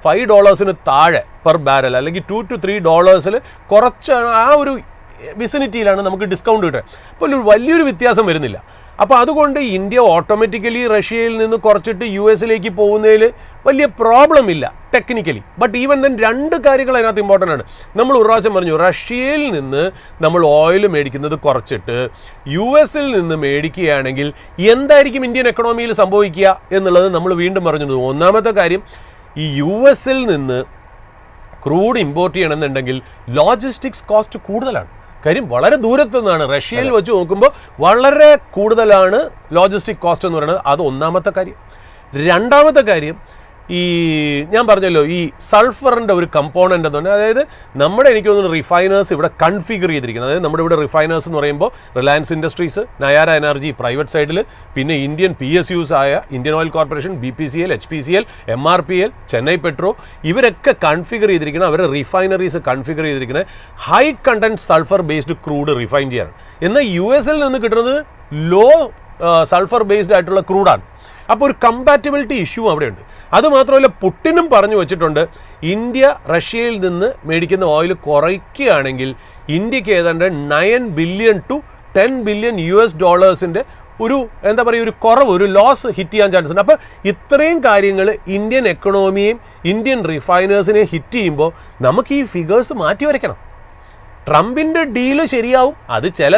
$5 താഴെ പെർ ബാരൽ, അല്ലെങ്കിൽ $2 to $3 കുറച്ച് ആ ഒരു വിസിനിറ്റിയിലാണ് നമുക്ക് ഡിസ്കൗണ്ട് കിട്ടുക. അപ്പോൾ ഒരു വലിയൊരു വ്യത്യാസം വരുന്നില്ല. അപ്പോൾ അതുകൊണ്ട് ഇന്ത്യ ഓട്ടോമാറ്റിക്കലി റഷ്യയിൽ നിന്ന് കുറച്ചിട്ട് US പോകുന്നതിൽ വലിയ പ്രോബ്ലം ഇല്ല ടെക്നിക്കലി. ബട്ട് ഈവൻ ദെൻ 2 കാര്യങ്ങൾ അതിനകത്ത് ഇമ്പോർട്ടൻ്റ് ആണ്. നമ്മൾ ഒരു പ്രാവശ്യം പറഞ്ഞു, റഷ്യയിൽ നിന്ന് നമ്മൾ ഓയിൽ മേടിക്കുന്നത് കുറച്ചിട്ട് US നിന്ന് മേടിക്കുകയാണെങ്കിൽ എന്തായിരിക്കും ഇന്ത്യൻ എക്കണോമിയിൽ സംഭവിക്കുക എന്നുള്ളത് നമ്മൾ വീണ്ടും പറഞ്ഞു. ഒന്നാമത്തെ കാര്യം, ഈ US നിന്ന് ക്രൂഡ് ഇമ്പോർട്ട് ചെയ്യണമെന്നുണ്ടെങ്കിൽ ലോജിസ്റ്റിക്സ് കോസ്റ്റ് കൂടുതലാണ്. കാര്യം വളരെ ദൂരത്തു നിന്നാണ്, റഷ്യയിൽ വെച്ച് നോക്കുമ്പോൾ വളരെ കൂടുതലാണ് ലോജിസ്റ്റിക് കോസ്റ്റ് എന്ന് പറയുന്നത്. അത് ഒന്നാമത്തെ കാര്യം. രണ്ടാമത്തെ കാര്യം, ഈ ഞാൻ പറഞ്ഞല്ലോ ഈ സൾഫറിൻ്റെ ഒരു കമ്പോണൻ്റ് എന്ന് പറഞ്ഞാൽ, അതായത് നമ്മുടെ എനിക്ക് തോന്നുന്നു റിഫൈനേഴ്സ് ഇവിടെ കൺഫിഗർ ചെയ്തിരിക്കുന്നത്. അതായത് നമ്മുടെ ഇവിടെ റിഫൈനേഴ്സ് എന്ന് പറയുമ്പോൾ Reliance Industries, Nayara energy private സൈഡിൽ, പിന്നെ ഇന്ത്യൻ PSUs ആയ Indian Oil Corporation, BPCL, HPCL, MRPL, Chennai petro, ഇവരൊക്കെ കൺഫിഗർ ചെയ്തിരിക്കുന്നത്, അവരുടെ റിഫൈനറീസ് കൺഫിഗർ ചെയ്തിരിക്കുന്നത് high content sulphur based crude refine ചെയ്യാനാണ്. എന്നാൽ US നിന്ന് കിട്ടുന്നത് ലോ സൾഫർ ബേസ്ഡ് ആയിട്ടുള്ള ക്രൂഡാണ്. അപ്പോൾ ഒരു കമ്പാറ്റബിലിറ്റി ഇഷ്യൂ അവിടെയുണ്ട്. അതുമാത്രമല്ല, പുട്ടിനും പറഞ്ഞു വെച്ചിട്ടുണ്ട്, ഇന്ത്യ റഷ്യയിൽ നിന്ന് മേടിക്കുന്ന ഓയിൽ കുറയ്ക്കുകയാണെങ്കിൽ ഇന്ത്യക്ക് ഏതാണ്ട് $9 billion to $10 billion ഒരു എന്താ പറയുക, ഒരു കുറവ്, ഒരു ലോസ് ഹിറ്റ് ചെയ്യാൻ ചാൻസ് ഉണ്ട്. അപ്പോൾ ഇത്രയും കാര്യങ്ങൾ ഇന്ത്യൻ എക്കണോമിയെയും ഇന്ത്യൻ റിഫൈനേഴ്സിനെയും ഹിറ്റ് ചെയ്യുമ്പോൾ നമുക്ക് ഈ ഫിഗേഴ്സ് മാറ്റി വരയ്ക്കണം. ട്രംപിൻ്റെ ഡീല് ശരിയാവും, അത് ചില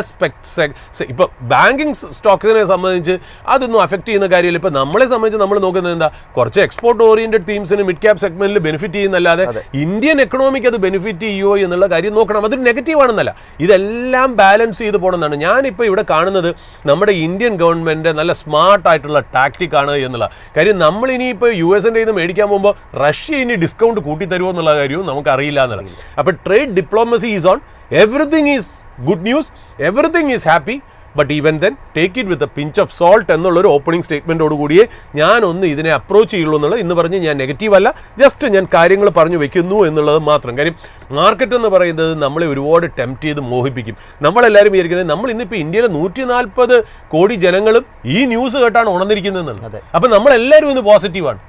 ഇപ്പോൾ ബാങ്കിങ് സ്റ്റോക്സിനെ സംബന്ധിച്ച് അതൊന്നും അഫക്റ്റ് ചെയ്യുന്ന കാര്യമില്ല. ഇപ്പോൾ നമ്മളെ സംബന്ധിച്ച് നമ്മൾ നോക്കുന്നത് എന്താ, കുറച്ച് എക്സ്പോർട്ട് ഓറിയൻറ്റഡ് തീംസിന് മിഡ് ക്യാപ് സെഗ്മെന്റിൽ ബെനിഫിറ്റ് ചെയ്യുന്നല്ലാതെ ഇന്ത്യൻ എക്കണോമിക്ക് അത് ബെനിഫിറ്റ് ചെയ്യുമോ എന്നുള്ള കാര്യം നോക്കണം. അതൊരു നെഗറ്റീവ് ആണെന്നല്ല, ഇതെല്ലാം ബാലൻസ് ചെയ്ത് പോകണമെന്നാണ്. ഞാനിപ്പോൾ ഇവിടെ കാണുന്നത് നമ്മുടെ ഇന്ത്യൻ ഗവൺമെൻറ് നല്ല സ്മാർട്ടായിട്ടുള്ള ടാക്റ്റിക് ആണ് എന്നുള്ള കാര്യം. നമ്മളിനിയിപ്പോൾ US-ൻ്റെ നിന്ന് മേടിക്കാൻ പോകുമ്പോൾ റഷ്യ ഇനി ഡിസ്കൗണ്ട് കൂട്ടിത്തരുമോ എന്നുള്ള കാര്യവും നമുക്കറിയില്ല എന്നുള്ളത്. അപ്പോൾ trade diplomacy is on. Everything is good news, everything is happy, but even then take it with a pinch of salt എന്നുള്ളൊരു ഓപ്പണിംഗ് സ്റ്റേറ്റ്മെൻറ്റോടുകൂടിയേ ഞാനൊന്ന് ഇതിനെ അപ്രോച്ച് ചെയ്യുള്ളൂ എന്നുള്ളത്. ഇന്ന് പറഞ്ഞ് ഞാൻ നെഗറ്റീവ് അല്ല, ജസ്റ്റ് ഞാൻ കാര്യങ്ങൾ പറഞ്ഞു വെക്കുന്നു എന്നുള്ളത് മാത്രം. കാര്യം മാർക്കറ്റ് എന്ന് പറയുന്നത് നമ്മളെ ഒരുപാട് ടെംപ്റ്റ് ചെയ്ത് മോഹിപ്പിക്കും. നമ്മളെല്ലാവരും വിചാരിക്കുന്നത് നമ്മൾ ഇന്നിപ്പോൾ ഇന്ത്യയിലെ 140 കോടി ജനങ്ങളും ഈ ന്യൂസ് കേട്ടാണ് ഉണർന്നിരിക്കുന്നതെന്നാണ്. അപ്പം നമ്മളെല്ലാവരും ഇന്ന് പോസിറ്റീവാണ്.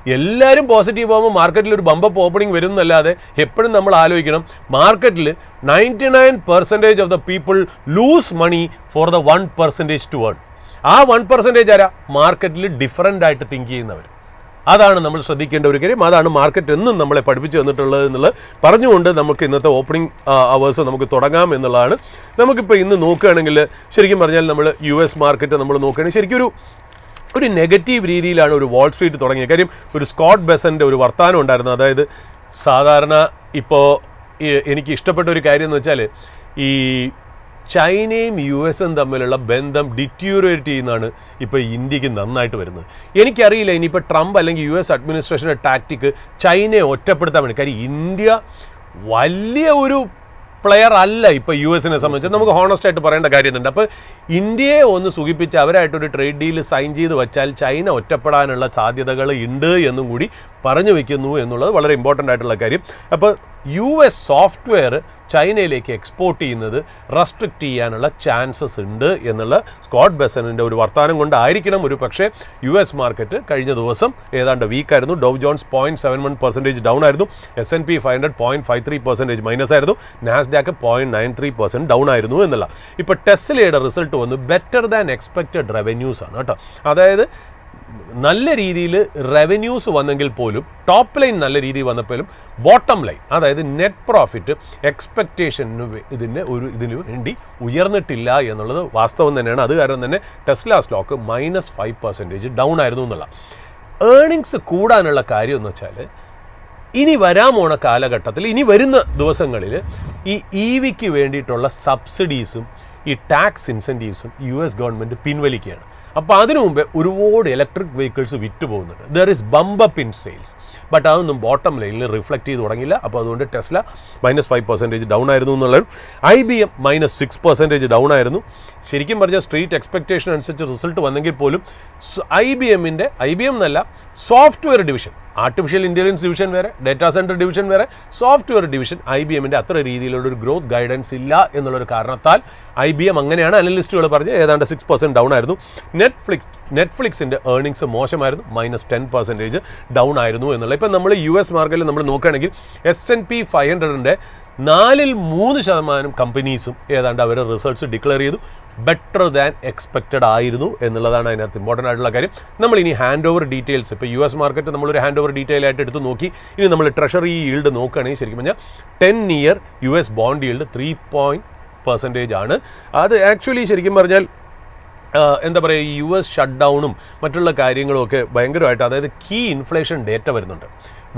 എല്ലാവരും പോസിറ്റീവ് ആകുമ്പോൾ മാർക്കറ്റിൽ ഒരു ബമ്പപ്പ് ഓപ്പണിംഗ് വരും എന്നല്ലാതെ എപ്പോഴും നമ്മൾ ആലോചിക്കണം, മാർക്കറ്റിൽ 99% of the people lose money for the 1% to earn. ആ 1% ആരാ? മാർക്കറ്റിൽ ഡിഫറൻ്റ് ആയിട്ട് തിങ്ക് ചെയ്യുന്നവർ. അതാണ് നമ്മൾ ശ്രദ്ധിക്കേണ്ട ഒരു കാര്യം. അതാണ് മാർക്കറ്റ് എന്നും നമ്മളെ പഠിപ്പിച്ചു തന്നിട്ടുള്ളത് എന്നുള്ളത് പറഞ്ഞുകൊണ്ട് നമുക്ക് ഇന്നത്തെ ഓപ്പണിംഗ് അവേഴ്സ് നമുക്ക് തുടങ്ങാം എന്നുള്ളതാണ്. നമുക്കിപ്പോൾ ഇന്ന് നോക്കുകയാണെങ്കിൽ ശരിക്കും പറഞ്ഞാൽ നമ്മൾ US മാർക്കറ്റ് നമ്മൾ നോക്കുകയാണെങ്കിൽ ശരിക്കും ഒരു നെഗറ്റീവ് രീതിയിലാണ് ഒരു വാൾ സ്ട്രീറ്റ് തുടങ്ങിയത്. കാര്യം ഒരു സ്കോട്ട് ബെസൻ്റെ ഒരു വർത്തമാനം ഉണ്ടായിരുന്നു. അതായത് സാധാരണ ഇപ്പോൾ എനിക്ക് ഇഷ്ടപ്പെട്ട ഒരു കാര്യം എന്ന് വെച്ചാൽ ഈ ചൈനയും US തമ്മിലുള്ള ബന്ധം ഡിറ്റീരിയേറ്റ് ചെയ്യുന്നതാണ് ഇപ്പോൾ ഇന്ത്യക്ക് നന്നായിട്ട് വരുന്നത്. എനിക്കറിയില്ല ഇനിയിപ്പോൾ ട്രംപ് അല്ലെങ്കിൽ US അഡ്മിനിസ്ട്രേഷൻ്റെ ടാക്ടിക്ക് ചൈനയെ ഒറ്റപ്പെടുത്താൻ വേണ്ടി. കാര്യം ഇന്ത്യ വലിയ ഒരു പ്ലെയർ അല്ല ഇപ്പോൾ US-നെ സംബന്ധിച്ച്, നമുക്ക് ഹോണസ്റ്റ് ആയിട്ട് പറയേണ്ട കാര്യമുണ്ട്. അപ്പോൾ ഇന്ത്യയെ ഒന്ന് സുഖിപ്പിച്ച് അവരായിട്ടൊരു ട്രേഡ് ഡീൽ സൈൻ ചെയ്ത് വെച്ചാൽ ചൈന ഒറ്റപ്പെടാനുള്ള സാധ്യതകൾ ഉണ്ട് എന്നും കൂടി പറഞ്ഞു വയ്ക്കുന്നു എന്നുള്ളത് വളരെ ഇമ്പോർട്ടൻ്റ് ആയിട്ടുള്ള കാര്യം. അപ്പോൾ US സോഫ്റ്റ്വെയർ ചൈനയിലേക്ക് എക്സ്പോർട്ട് ചെയ്യുന്നത് റെസ്ട്രിക്റ്റ് ചെയ്യാനുള്ള ചാൻസസ് ഉണ്ട് എന്നുള്ള സ്കോട്ട് ബെസനിൻ്റെ ഒരു വർത്തമാനം കൊണ്ടായിരിക്കണം ഒരു പക്ഷേ US മാർക്കറ്റ് കഴിഞ്ഞ ദിവസം ഏതാണ്ട് വീക്കായിരുന്നു. ഡോ ജോൺസ് 0.71% ഡൗൺ ആയിരുന്നു, S&P 500 0.53% മൈനസ് ആയിരുന്നു, നാസ്ഡാക്ക് 0.93% ഡൗൺ ആയിരുന്നു എന്നുള്ള. ഇപ്പോൾ ടെസ്ലയുടെ റിസൾട്ട് വന്നു ബെറ്റർ ദാൻ എക്സ്പെക്റ്റഡ് റവന്യൂസ് ആണ് കേട്ടോ. അതായത് നല്ല രീതിയിൽ റവന്യൂസ് വന്നെങ്കിൽ പോലും ടോപ്പ് ലൈൻ നല്ല രീതിയിൽ വന്നപ്പോഴും ബോട്ടം ലൈൻ അതായത് നെറ്റ് പ്രോഫിറ്റ് എക്സ്പെക്റ്റേഷന് ഇതിന് വേണ്ടി ഉയർന്നിട്ടില്ല എന്നുള്ളത് വാസ്തവം തന്നെയാണ്. അത് കാരണം തന്നെ ടെസ്ല സ്റ്റോക്ക് -5% ഡൗൺ ആയിരുന്നു എന്നുള്ള. ഏർണിങ്സ് കൂടാനുള്ള കാര്യം എന്ന് വെച്ചാൽ ഇനി വരാൻ പോണ കാലഘട്ടത്തിൽ ഇനി വരുന്ന ദിവസങ്ങളിൽ ഈ EVക്ക് വേണ്ടിയിട്ടുള്ള സബ്സിഡീസും ഈ ടാക്സ് ഇൻസെൻറ്റീവ്സും US ഗവൺമെൻറ് പിൻവലിക്കുകയാണ്. അപ്പോൾ അതിനു മുമ്പേ ഒരുപാട് ഇലക്ട്രിക് വെഹിക്കിൾസ് വിറ്റ് പോകുന്നുണ്ട്. There is bump up in sales. But അതൊന്നും ബോട്ടം ലൈനിൽ റിഫ്ലക്റ്റ് ചെയ്ത് തുടങ്ങില്ല. അപ്പോൾ അതുകൊണ്ട് ടെസ്ല -5% ഡൗൺ ആയിരുന്നു എന്നുള്ളത്. IBM -6% ഡൗൺ ആയിരുന്നു. ശരിക്കും പറഞ്ഞാൽ സ്ട്രീറ്റ് എക്സ്പെക്റ്റേഷൻ അനുസരിച്ച് റിസൾട്ട് വന്നെങ്കിൽ പോലും IBM എന്നല്ല software division, artificial intelligence division വേറെ, ഡേറ്റാ സെൻറ്റർ ഡിവിഷൻ വേറെ, സോഫ്റ്റ്വെയർ ഡിവിഷൻ IBMൻ്റെ അത്ര രീതിയിലുള്ള ഒരു ഗ്രോത്ത് ഗൈഡൻസ് ഇല്ല എന്നുള്ളൊരു കാരണത്താൽ IBM അങ്ങനെയാണ് അനലിസ്റ്റുകൾ പറഞ്ഞ് ഏതാണ്ട് 6% ഡൗൺ ആയിരുന്നു. നെറ്റ്ഫ്ലിക്സിൻ്റെ ഏർണിങ്സ് മോശമായിരുന്നു, -10% ഡൗൺ ആയിരുന്നു എന്നുള്ള. ഇപ്പം നമ്മൾ US മാർക്കറ്റിൽ നമ്മൾ നോക്കുകയാണെങ്കിൽ S&P 500ൻ്റെ 4-3% കമ്പനീസും ഏതാണ്ട് അവരുടെ റിസൾട്ട്സ് ഡിക്ലെയർ ചെയ്തു ബെറ്റർ ദാൻ എക്സ്പെക്റ്റഡ് ആയിരുന്നു എന്നുള്ളതാണ് അതിനകത്ത് ഇമ്പോർട്ടൻ്റ് ആയിട്ടുള്ള കാര്യം. നമ്മൾ ഇനി ഹാൻഡ് ഓവർ ഡീറ്റെയിൽസ് ഇപ്പോൾ US മാർക്കറ്റ് നമ്മളൊരു ഹാൻഡ് ഓവർ ഡീറ്റെയിൽ ആയിട്ട് എടുത്ത് നോക്കി. ഇനി നമ്മൾ ട്രഷറി ഈൽഡ് നോക്കുകയാണെങ്കിൽ ശരിക്കും പറഞ്ഞാൽ 10-year US ബോണ്ട് ഈൽഡ് 3% ആണ്. അത് ആക്ച്വലി ശരിക്കും പറഞ്ഞാൽ എന്താ പറയുക, US ഷട്ട് ഡൗണും മറ്റുള്ള കാര്യങ്ങളും ഒക്കെ ഭയങ്കരമായിട്ട്, അതായത് കീ ഇൻഫ്ലേഷൻ ഡേറ്റ വരുന്നുണ്ട്.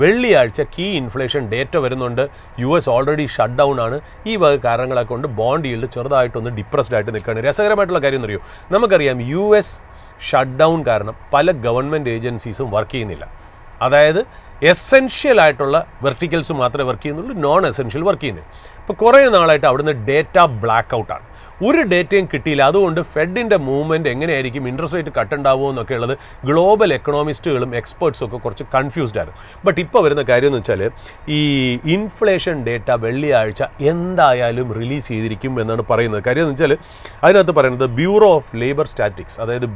വെള്ളിയാഴ്ച കീ ഇൻഫ്ലേഷൻ ഡേറ്റ വരുന്നുണ്ട്. US ഓൾറെഡി ഷട്ട് ഡൗൺ ആണ്. ഈ വക കാരണങ്ങളെ കൊണ്ട് ബോണ്ട് ഈൽഡ് ചെറുതായിട്ടൊന്ന് ഡിപ്രസ്ഡ് ആയിട്ട് നിൽക്കുകയാണ്. രസകരമായിട്ടുള്ള കാര്യം എന്നറിയോ, നമുക്കറിയാം US ഷട്ട് ഡൗൺ കാരണം പല ഗവൺമെൻറ് ഏജൻസീസും വർക്ക് ചെയ്യുന്നില്ല. അതായത് എസെൻഷ്യൽ ആയിട്ടുള്ള വെർട്ടിക്കൽസ് മാത്രമേ വർക്ക് ചെയ്യുന്നുള്ളൂ, നോൺ എസെൻഷ്യൽ വർക്ക് ചെയ്യുന്നില്ല. ഇപ്പോൾ കുറേ നാളായിട്ട് അവിടുന്ന് ഡേറ്റ ബ്ലാക്ക് ഔട്ടാണ്, ഒരു ഡേറ്റയും കിട്ടിയില്ല. അതുകൊണ്ട് ഫെഡിൻ്റെ മൂവ്മെൻറ്റ് എങ്ങനെയായിരിക്കും, ഇൻട്രസ്റ്റ് റേറ്റ് കട്ട് ഉണ്ടാവുമോ എന്നൊക്കെ ഉള്ളത് ഗ്ലോബൽ എക്കണോമിസ്റ്റുകളും എക്സ്പേർട്സും ഒക്കെ കുറച്ച് കൺഫ്യൂസ്ഡ് ആയിരുന്നു. ബട്ട് ഇപ്പോൾ വരുന്ന കാര്യം എന്ന് വെച്ചാൽ ഈ ഇൻഫ്ലേഷൻ ഡേറ്റ വെള്ളിയാഴ്ച എന്തായാലും റിലീസ് ചെയ്തിരിക്കും എന്നാണ് പറയുന്നത്. കാര്യം എന്ന് വെച്ചാൽ അതിനകത്ത് പറയുന്നത് ബ്യൂറോ ഓഫ് ലേബർ സ്റ്റാറ്റിക്സ്, അതായത്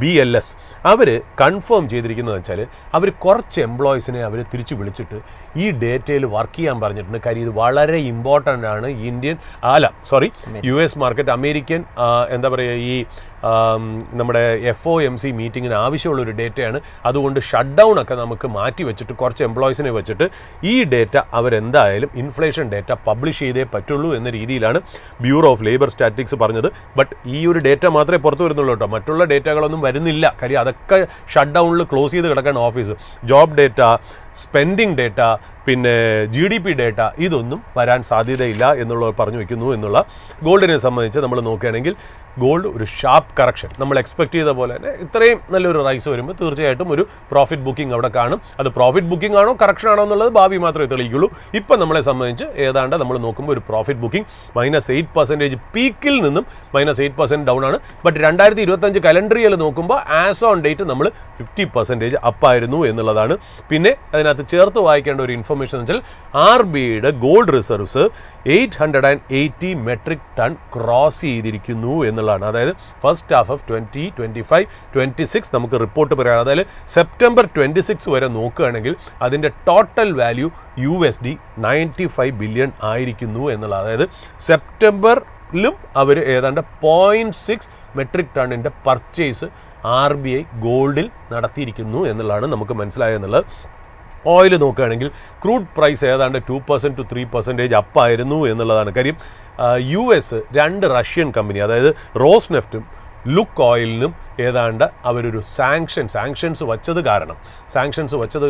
BLS, അവർ കൺഫേം ചെയ്തിരിക്കുന്നത് വെച്ചാൽ അവർ കുറച്ച് എംപ്ലോയീസിനെ അവർ തിരിച്ചു വിളിച്ചിട്ട് ഈ ഡേറ്റയിൽ വർക്ക് ചെയ്യാൻ പറഞ്ഞിട്ടുണ്ട്. കാര്യം ഇത് വളരെ ഇമ്പോർട്ടൻ്റ് ആണ് US മാർക്കറ്റ്, അമേരിക്കൻ എന്താ പറയുക, ഈ നമ്മുടെ FOMC മീറ്റിങ്ങിന് ആവശ്യമുള്ളൊരു ഡേറ്റയാണ്. അതുകൊണ്ട് ഷട്ട് ഡൗൺ ഒക്കെ നമുക്ക് മാറ്റി വെച്ചിട്ട് കുറച്ച് എംപ്ലോയീസിനെ വെച്ചിട്ട് ഈ ഡേറ്റ അവരെന്തായാലും ഇൻഫ്ലേഷൻ ഡേറ്റ പബ്ലിഷ് ചെയ്തേ പറ്റുള്ളൂ എന്ന രീതിയിലാണ് ബ്യൂറോ ഓഫ് ലേബർ സ്റ്റാറ്റിക്സ് പറഞ്ഞത്. ബട്ട് ഈ ഒരു ഡേറ്റ മാത്രമേ പുറത്തു വരുന്നുള്ളൂ കേട്ടോ, മറ്റുള്ള ഡേറ്റകളൊന്നും വരുന്നില്ല. കാര്യം അതൊക്കെ ഷട്ട് ഡൗണിൽ ക്ലോസ് ചെയ്ത് കിടക്കാൻ office. Job data, spending data, പിന്നെ GDP ഡേറ്റ, ഇതൊന്നും വരാൻ സാധ്യതയില്ല എന്നുള്ളത് പറഞ്ഞു വയ്ക്കുന്നു എന്നുള്ള. ഗോൾഡിനെ സംബന്ധിച്ച് നമ്മൾ നോക്കുകയാണെങ്കിൽ ഗോൾഡ് ഒരു ഷാർപ്പ് കറക്ഷൻ നമ്മൾ എക്സ്പെക്ട് ചെയ്ത പോലെ തന്നെ ഇത്രയും നല്ലൊരു റൈസ് വരുമ്പോൾ തീർച്ചയായിട്ടും ഒരു പ്രോഫിറ്റ് ബുക്കിംഗ് അവിടെ കാണും. അത് പ്രോഫിറ്റ് ബുക്കിംഗ് ആണോ കറക്ഷൻ ആണോ എന്നുള്ളത് ഭാവി മാത്രമേ തെളിയിക്കുള്ളൂ. ഇപ്പം നമ്മളെ സംബന്ധിച്ച് ഏതാണ്ട് നമ്മൾ നോക്കുമ്പോൾ ഒരു പ്രോഫിറ്റ് ബുക്കിംഗ് -8% പീക്കിൽ നിന്നും -8% ഡൗൺ ആണ്. ബട്ട് 2025 കലണ്ടർ ഇയർ നോക്കുമ്പോൾ ആസ് ഓൺ ഡേറ്റ് നമ്മൾ 50% അപ്പായിരുന്നു എന്നുള്ളതാണ്. പിന്നെ അതിനകത്ത് ചേർത്ത് വായിക്കേണ്ട ഒരു ഇൻഫർമേഷൻ എന്ന് വെച്ചാൽ RBIയുടെ gold reserves 880 metric ton cross ചെയ്തിരിക്കുന്നു എന്നുള്ളതാണ്. അതായത് ഫസ്റ്റ് ഹാഫ് ഓഫ് 2025-26 നമുക്ക് റിപ്പോർട്ട് പറയാം. അതായത് സെപ്റ്റംബർ 26 വരെ നോക്കുകയാണെങ്കിൽ അതിൻ്റെ ടോട്ടൽ വാല്യൂ USD 95 ബില്യൺ ആയിരിക്കുന്നു എന്നുള്ളത്. അതായത് സെപ്റ്റംബറിലും അവർ ഏതാണ്ട് 0.6 മെട്രിക് ടണ്ണിൻ്റെ പർച്ചേസ് RBI ഗോൾഡിൽ നടത്തിയിരിക്കുന്നു എന്നുള്ളതാണ് നമുക്ക് മനസ്സിലായെന്നുള്ളത്. ഓയിൽ നോക്കുകയാണെങ്കിൽ ക്രൂഡ് പ്രൈസ് ഏതാണ്ട് 2% to 3% അപ്പായിരുന്നു എന്നുള്ളതാണ്. കാര്യം US 2 റഷ്യൻ കമ്പനി, അതായത് റോസ്നെഫ്റ്റും ലുക്ക് ഓയിലിനും ഏതാണ്ട് അവരൊരു സാങ്ഷൻസ് വച്ചത്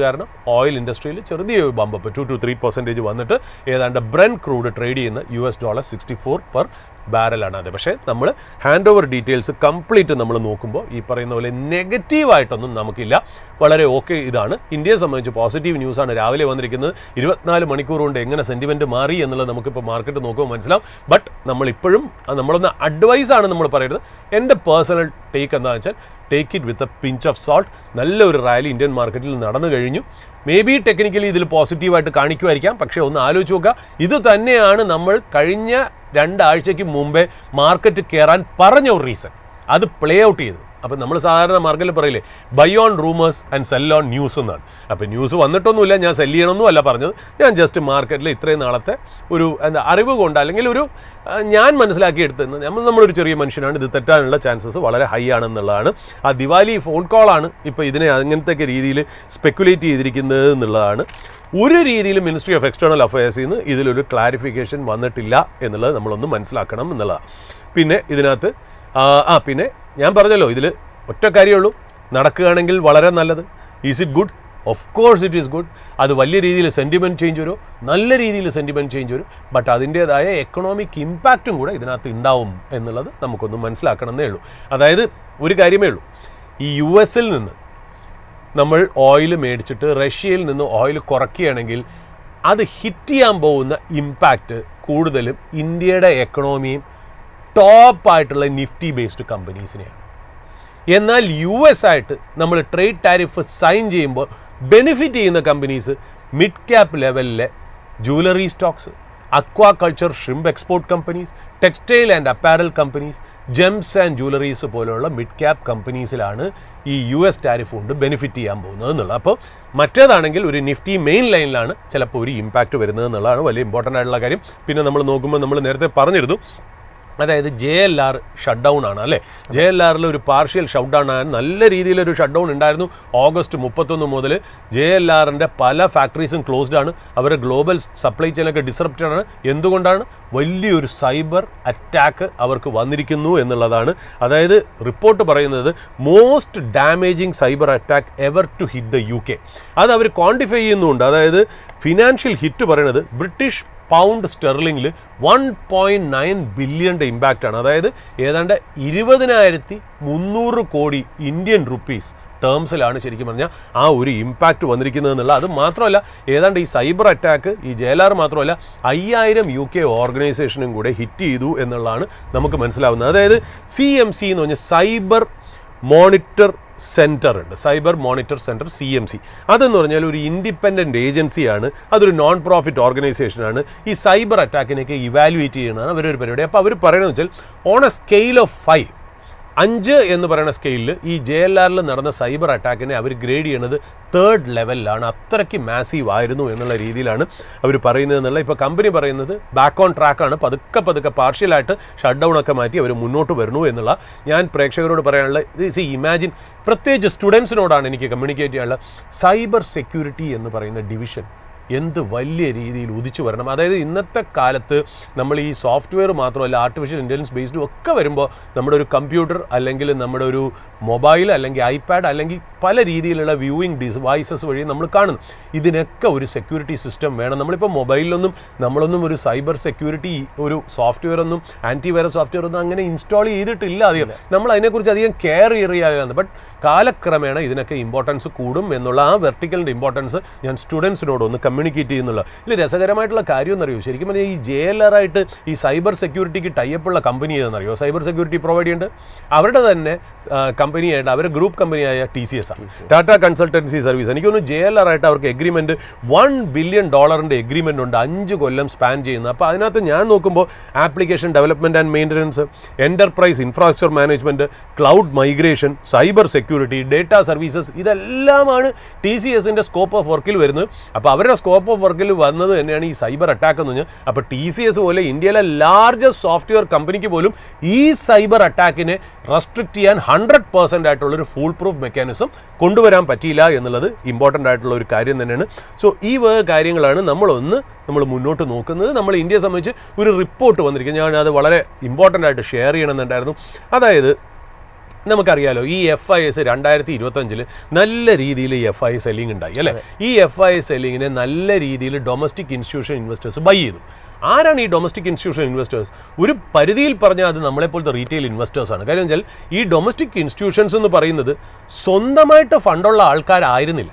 കാരണം ഓയിൽ ഇൻഡസ്ട്രിയിൽ ചെറിയ ബമ്പപ്പ് 2 to 3% വന്നിട്ട് ഏതാണ്ട് ബ്രെന്റ് ക്രൂഡ് ട്രേഡ് ചെയ്യുന്ന $64 per ബാരലാണ്. അതെ, പക്ഷേ നമ്മൾ ഹാൻഡ് ഓവർ ഡീറ്റെയിൽസ് കംപ്ലീറ്റ് നമ്മൾ നോക്കുമ്പോൾ ഈ പറയുന്ന പോലെ നെഗറ്റീവായിട്ടൊന്നും നമുക്കില്ല. വളരെ ഓക്കെ. ഇതാണ് ഇന്ത്യയെ സംബന്ധിച്ച് പോസിറ്റീവ് ന്യൂസാണ് രാവിലെ വന്നിരിക്കുന്നത്. 24 മണിക്കൂർ കൊണ്ട് എങ്ങനെ സെൻറ്റിമെൻറ്റ് മാറി എന്നുള്ളത് നമുക്കിപ്പോൾ മാർക്കറ്റ് നോക്കുമ്പോൾ മനസ്സിലാവും. ബട്ട് നമ്മളിപ്പോഴും നമ്മളൊന്ന് അഡ്വൈസാണ് നമ്മൾ പറയുന്നത്. എൻ്റെ പേഴ്സണൽ ടേക്ക് എന്താണെന്ന് വെച്ചാൽ take it with a pinch of salt. നല്ലൊരു റാലി ഇന്ത്യൻ മാർക്കറ്റിൽ നടന്നു കഴിഞ്ഞു. മേ ബി ടെക്നിക്കലി ഇതിൽ പോസിറ്റീവായിട്ട് കാണിക്കുമായിരിക്കാം, പക്ഷേ ഒന്ന് ആലോചിച്ച് നോക്കുക, ഇത് തന്നെയാണ് നമ്മൾ കഴിഞ്ഞ 2 ആഴ്ചയ്ക്ക് മുമ്പേ മാർക്കറ്റ് കയറാൻ പറഞ്ഞ ഒരു റീസൺ. അത് പ്ലേ ഔട്ട് ചെയ്തു. അപ്പം നമ്മൾ സാധാരണ മാർക്കറ്റിൽ പറയില്ലേ, buy on rumours and sell on news എന്നാണ്. അപ്പോൾ ന്യൂസ് വന്നിട്ടൊന്നുമില്ല, ഞാൻ സെല് ചെയ്യണമെന്നും അല്ല പറഞ്ഞത്. ഞാൻ ജസ്റ്റ് മാർക്കറ്റിൽ ഇത്രയും നാളത്തെ ഒരു അറിവ് കൊണ്ട് അല്ലെങ്കിൽ ഒരു ഞാൻ മനസ്സിലാക്കിയെടുത്തത്, നമ്മളൊരു ചെറിയ മനുഷ്യനാണ്, ഇത് തെറ്റാനുള്ള ചാൻസസ് വളരെ ഹൈ ആണെന്നുള്ളതാണ്. ആ ദിവാലി ഫോൺ കോളാണ് ഇപ്പോൾ ഇതിനെ അങ്ങനത്തെ രീതിയിൽ സ്പെക്കുലേറ്റ് ചെയ്തിരിക്കുന്നത് എന്നുള്ളതാണ്. ഒരു രീതിയിൽ മിനിസ്ട്രി ഓഫ് എക്സ്റ്റേണൽ അഫയേഴ്സിൽ നിന്ന് ഇതിലൊരു ക്ലാരിഫിക്കേഷൻ വന്നിട്ടില്ല എന്നുള്ളത് നമ്മളൊന്ന് മനസ്സിലാക്കണം എന്നുള്ളതാണ്. പിന്നെ ഇതിനകത്ത് പിന്നെ ഞാൻ പറഞ്ഞല്ലോ, ഇതിൽ ഒറ്റ കാര്യമുള്ളൂ, നടക്കുകയാണെങ്കിൽ വളരെ നല്ലത്. Is it good? Of course it is good. അത് വലിയ രീതിയിൽ സെൻറ്റിമെൻറ്റ് ചേഞ്ച് വരും, നല്ല രീതിയിൽ സെൻറ്റിമെൻറ്റ് ചേഞ്ച് വരും. ബട്ട് അതിൻ്റേതായ എക്കണോമിക് ഇമ്പാക്റ്റും കൂടെ ഇതിനകത്ത് ഉണ്ടാവും എന്നുള്ളത് നമുക്കൊന്ന് മനസ്സിലാക്കണമെന്നേ ഉള്ളൂ. അതായത് ഒരു കാര്യമേ ഉള്ളൂ, ഈ US നിന്ന് നമ്മൾ ഓയിൽ മേടിച്ചിട്ട് റഷ്യയിൽ നിന്ന് ഓയിൽ കുറയ്ക്കുകയാണെങ്കിൽ അത് ഹിറ്റ് ചെയ്യാൻ പോകുന്ന ഇമ്പാക്റ്റ് കൂടുതലും ഇന്ത്യയുടെ എക്കണോമിയും ടോപ്പായിട്ടുള്ള നിഫ്റ്റി ബേസ്ഡ് കമ്പനീസിനെയാണ്. എന്നാൽ US ആയിട്ട് നമ്മൾ ട്രേഡ് ടാരിഫ് സൈൻ ചെയ്യുമ്പോൾ ബെനിഫിറ്റ് ചെയ്യുന്ന കമ്പനീസ് മിഡ് ക്യാപ്പ് ലെവലിലെ jewellery stocks, aquaculture shrimp export companies, textile and apparel companies, gems and jewelleries പോലുള്ള മിഡ് ക്യാപ്പ് കമ്പനീസിലാണ് ഈ US ടാരിഫ് കൊണ്ട് ബെനിഫിറ്റ് ചെയ്യാൻ പോകുന്നത് എന്നുള്ളത്. അപ്പോൾ മറ്റേതാണെങ്കിൽ ഒരു നിഫ്റ്റി മെയിൻ ലൈനിലാണ് ചിലപ്പോൾ ഒരു ഇമ്പാക്റ്റ് വരുന്നത് എന്നുള്ളതാണ് വലിയ ഇമ്പോർട്ടൻ്റ് ആയിട്ടുള്ള കാര്യം. പിന്നെ നമ്മൾ നോക്കുമ്പോൾ നമ്മൾ നേരത്തെ പറഞ്ഞിരുന്നു, അതായത് JLR ഷട്ട് ഡൗൺ ആണ് അല്ലേ. JLRൽ ഒരു പാർഷ്യൽ ഷട്ട് ഡൗൺ ആണ്, നല്ല രീതിയിലൊരു ഷട്ട് ഡൗൺ ഉണ്ടായിരുന്നു. ഓഗസ്റ്റ് 31 മുതൽ JLRൻ്റെ പല ഫാക്ടറീസും ക്ലോസ്ഡ് ആണ്. അവരുടെ ഗ്ലോബൽ സപ്ലൈ ചെയിനൊക്കെ ഡിസ്റപ്റ്റഡ് ആണ്. എന്തുകൊണ്ടാണ്? വലിയൊരു സൈബർ അറ്റാക്ക് അവർക്ക് വന്നിരിക്കുന്നു എന്നുള്ളതാണ്. അതായത് റിപ്പോർട്ട് പറയുന്നത് most damaging cyber attack ever to hit the UK. അത് അവർ ക്വാണ്ടിഫൈ ചെയ്യുന്നുണ്ട്. അതായത് ഫിനാൻഷ്യൽ ഹിറ്റ് പറയുന്നത് ബ്രിട്ടീഷ് പൗണ്ട് സ്റ്റെർലിംഗിൽ 1.9 ബില്യൻ്റെ ഇമ്പാക്റ്റാണ്. അതായത് ഏതാണ്ട് 20,300 കോടി ഇന്ത്യൻ റുപ്പീസ് ടേംസിലാണ് ശരിക്കും പറഞ്ഞാൽ ആ ഒരു ഇമ്പാക്റ്റ് വന്നിരിക്കുന്നത് എന്നുള്ള. അത് മാത്രമല്ല, ഏതാണ്ട് ഈ സൈബർ അറ്റാക്ക് ഈ JLR മാത്രമല്ല 5000 UK ഓർഗനൈസേഷനും കൂടെ ഹിറ്റ് ചെയ്തു എന്നുള്ളതാണ് നമുക്ക് മനസ്സിലാവുന്നത്. അതായത് CMC എന്ന് പറഞ്ഞാൽ സൈബർ മോണിറ്റർ സെൻറ്റർ ഉണ്ട്, സൈബർ മോണിറ്റർ സെൻറ്റർ CMC. അതെന്ന് പറഞ്ഞാൽ ഒരു ഇൻഡിപെൻഡൻറ്റ് ഏജൻസിയാണ്, അതൊരു നോൺ പ്രോഫിറ്റ് ഓർഗനൈസേഷനാണ്. ഈ സൈബർ അറ്റാക്കിനൊക്കെ ഇവാലുവേറ്റ് ചെയ്യുന്നതാണ് അവരൊരു പരിപാടി. അപ്പോൾ അവർ പറയുന്നത് വെച്ചാൽ ഓൺ എ സ്കെയിൽ ഓഫ് 5 എന്ന് പറയുന്ന സ്കെയിലിൽ ഈ JLRൽ നടന്ന സൈബർ അറ്റാക്കിനെ അവർ ഗ്രേഡ് ചെയ്യണത് 3rd ലെവലിലാണ്. അത്രയ്ക്ക് മാസീവ് ആയിരുന്നു എന്നുള്ള രീതിയിലാണ് അവർ പറയുന്നത് എന്നുള്ള. ഇപ്പോൾ കമ്പനി പറയുന്നത് ബാക്ക് ഓൺ ട്രാക്കാണ്, പതുക്കെ പാർഷ്യലായിട്ട് ഷട്ട് ഡൗൺ ഒക്കെ മാറ്റി അവർ മുന്നോട്ട് വരുന്നു എന്നുള്ള. ഞാൻ പ്രേക്ഷകരോട് പറയാനുള്ളത്, ഇമാജിൻ, പ്രത്യേകിച്ച് സ്റ്റുഡൻസിനോടാണ് എനിക്ക് കമ്മ്യൂണിക്കേറ്റ് ചെയ്യാനുള്ള, സൈബർ സെക്യൂരിറ്റി എന്ന് പറയുന്ന ഡിവിഷൻ എന്ത് വലിയ രീതിയിൽ ഉദിച്ചു വരണം. അതായത് ഇന്നത്തെ കാലത്ത് നമ്മൾ ഈ സോഫ്റ്റ്വെയർ മാത്രമല്ല ആർട്ടിഫിഷ്യൽ ഇൻ്റലിജൻസ് ബേസ്ഡും ഒക്കെ വരുമ്പോൾ നമ്മുടെ ഒരു കമ്പ്യൂട്ടർ അല്ലെങ്കിൽ നമ്മുടെ ഒരു മൊബൈൽ അല്ലെങ്കിൽ ഐപാഡ് അല്ലെങ്കിൽ പല രീതിയിലുള്ള വ്യൂയിങ് ഡിവൈസസ് വഴി നമ്മൾ കാണുന്നു. ഇതിനൊക്കെ ഒരു സെക്യൂരിറ്റി സിസ്റ്റം വേണം. നമ്മളിപ്പോൾ മൊബൈലിലൊന്നും നമ്മളൊന്നും ഒരു സൈബർ സെക്യൂരിറ്റി ഒരു സോഫ്റ്റ്വെയർ ഒന്നും ആൻറ്റിവൈറസ് സോഫ്റ്റ്വെയർ ഒന്നും അങ്ങനെ ഇൻസ്റ്റാൾ ചെയ്തിട്ടില്ല അധികം. നമ്മൾ അതിനെക്കുറിച്ച് അധികം കെയർ ചെയ്യാതെ, ബട്ട് കാലക്രമേണ ഇതിനൊക്കെ ഇമ്പോർട്ടൻസ് കൂടും എന്നുള്ള ആ വെർട്ടിക്കലിൻ്റെ ഇമ്പോർട്ടൻസ് ഞാൻ സ്റ്റുഡൻസിനോടൊന്ന് കമ്മ്യൂണിക്കേറ്റ് ചെയ്യുന്നുള്ള. ഇതിൽ രസകരമായിട്ടുള്ള കാര്യം എന്നറിയോ, ശരിക്കും പറഞ്ഞാൽ ഈ JLR ആയിട്ട് ഈ സൈബർ സെക്യൂരിറ്റിക്ക് ടൈപ്പുള്ള കമ്പനി ഏതെന്നറിയോ, സൈബർ സെക്യൂരിറ്റി പ്രൊവൈഡ് ചെയ്യുന്നുണ്ട്. അവരുടെ തന്നെ കമ്പനിയായിട്ട് അവരുടെ ഗ്രൂപ്പ് കമ്പനിയായ TCS ആണ്, ടാറ്റ കൺസൾട്ടൻസി സർവീസ്. എനിക്ക് തോന്നുന്നു JLR ആയിട്ട് അവർക്ക് എഗ്രിമെൻറ്റ് $1 ബില്യൺ എഗ്രിമെൻ്റ് ഉണ്ട്, 5 കൊല്ലം സ്പാൻ ചെയ്യുന്നത്. അപ്പോൾ അതിനകത്ത് ഞാൻ നോക്കുമ്പോൾ application development and maintenance, enterprise infrastructure management, cloud migration, cyber security, data services, ഇതെല്ലാമാണ് TCSൻ്റെ സ്കോപ്പ് ഓഫ് വർക്കിൽ വരുന്നത്. അപ്പോൾ അവരുടെ സ്കോപ്പ് ഓഫ് വർക്കിൽ വന്നത് തന്നെയാണ് ഈ സൈബർ അറ്റാക്ക് എന്ന് പറഞ്ഞാൽ. അപ്പോൾ TCS പോലെ ഇന്ത്യയിലെ ലാർജസ്റ്റ് സോഫ്റ്റ്വെയർ കമ്പനിക്ക് പോലും ഈ സൈബർ അറ്റാക്കിനെ റെസ്ട്രിക്റ്റ് ചെയ്യാൻ 100% ആയിട്ടുള്ളൊരു ഫുൾ പ്രൂഫ് മെക്കാനിസം കൊണ്ടുവരാൻ പറ്റിയില്ല എന്നുള്ളത് ഇമ്പോർട്ടൻ്റ് ആയിട്ടുള്ള ഒരു കാര്യം തന്നെയാണ്. സോ ഈ കാര്യങ്ങളാണ് നമ്മൾ മുന്നോട്ട് നോക്കുന്നത്. നമ്മൾ ഇന്ത്യയെ സംബന്ധിച്ച് ഒരു റിപ്പോർട്ട് വന്നിരിക്കുന്നത്, ഞാൻ അത് വളരെ ഇമ്പോർട്ടൻ്റ് ആയിട്ട് ഷെയർ ചെയ്യണമെന്നുണ്ടായിരുന്നു. അതായത് നമുക്കറിയാലോ ഈ FIS 2025 നല്ല രീതിയിൽ ഈ FIS സെല്ലിംഗ് ഉണ്ടായി അല്ലേ. ഈ FIS സെല്ലിങ്ങിനെ നല്ല രീതിയിൽ ഡൊമസ്റ്റിക് ഇൻസ്റ്റിറ്റ്യൂഷൻ ഇൻവെസ്റ്റേഴ്സ് ബൈ ചെയ്തു. ആരാണ് ഈ ഡൊമസ്റ്റിക് ഇൻസ്റ്റിറ്റ്യൂഷൻ ഇൻവെസ്റ്റേഴ്സ്? ഒരു പരിധിയിൽ പറഞ്ഞാൽ അത് നമ്മളെപ്പോലത്തെ റീറ്റെയിൽ ഇൻവെസ്റ്റേഴ്സാണ്. കാര്യം വെച്ചാൽ ഈ ഡൊമസ്റ്റിക് ഇൻസ്റ്റിറ്റ്യൂഷൻസ് എന്ന് പറയുന്നത് സ്വന്തമായിട്ട് ഫണ്ടുള്ള ആൾക്കാരായിരുന്നില്ല.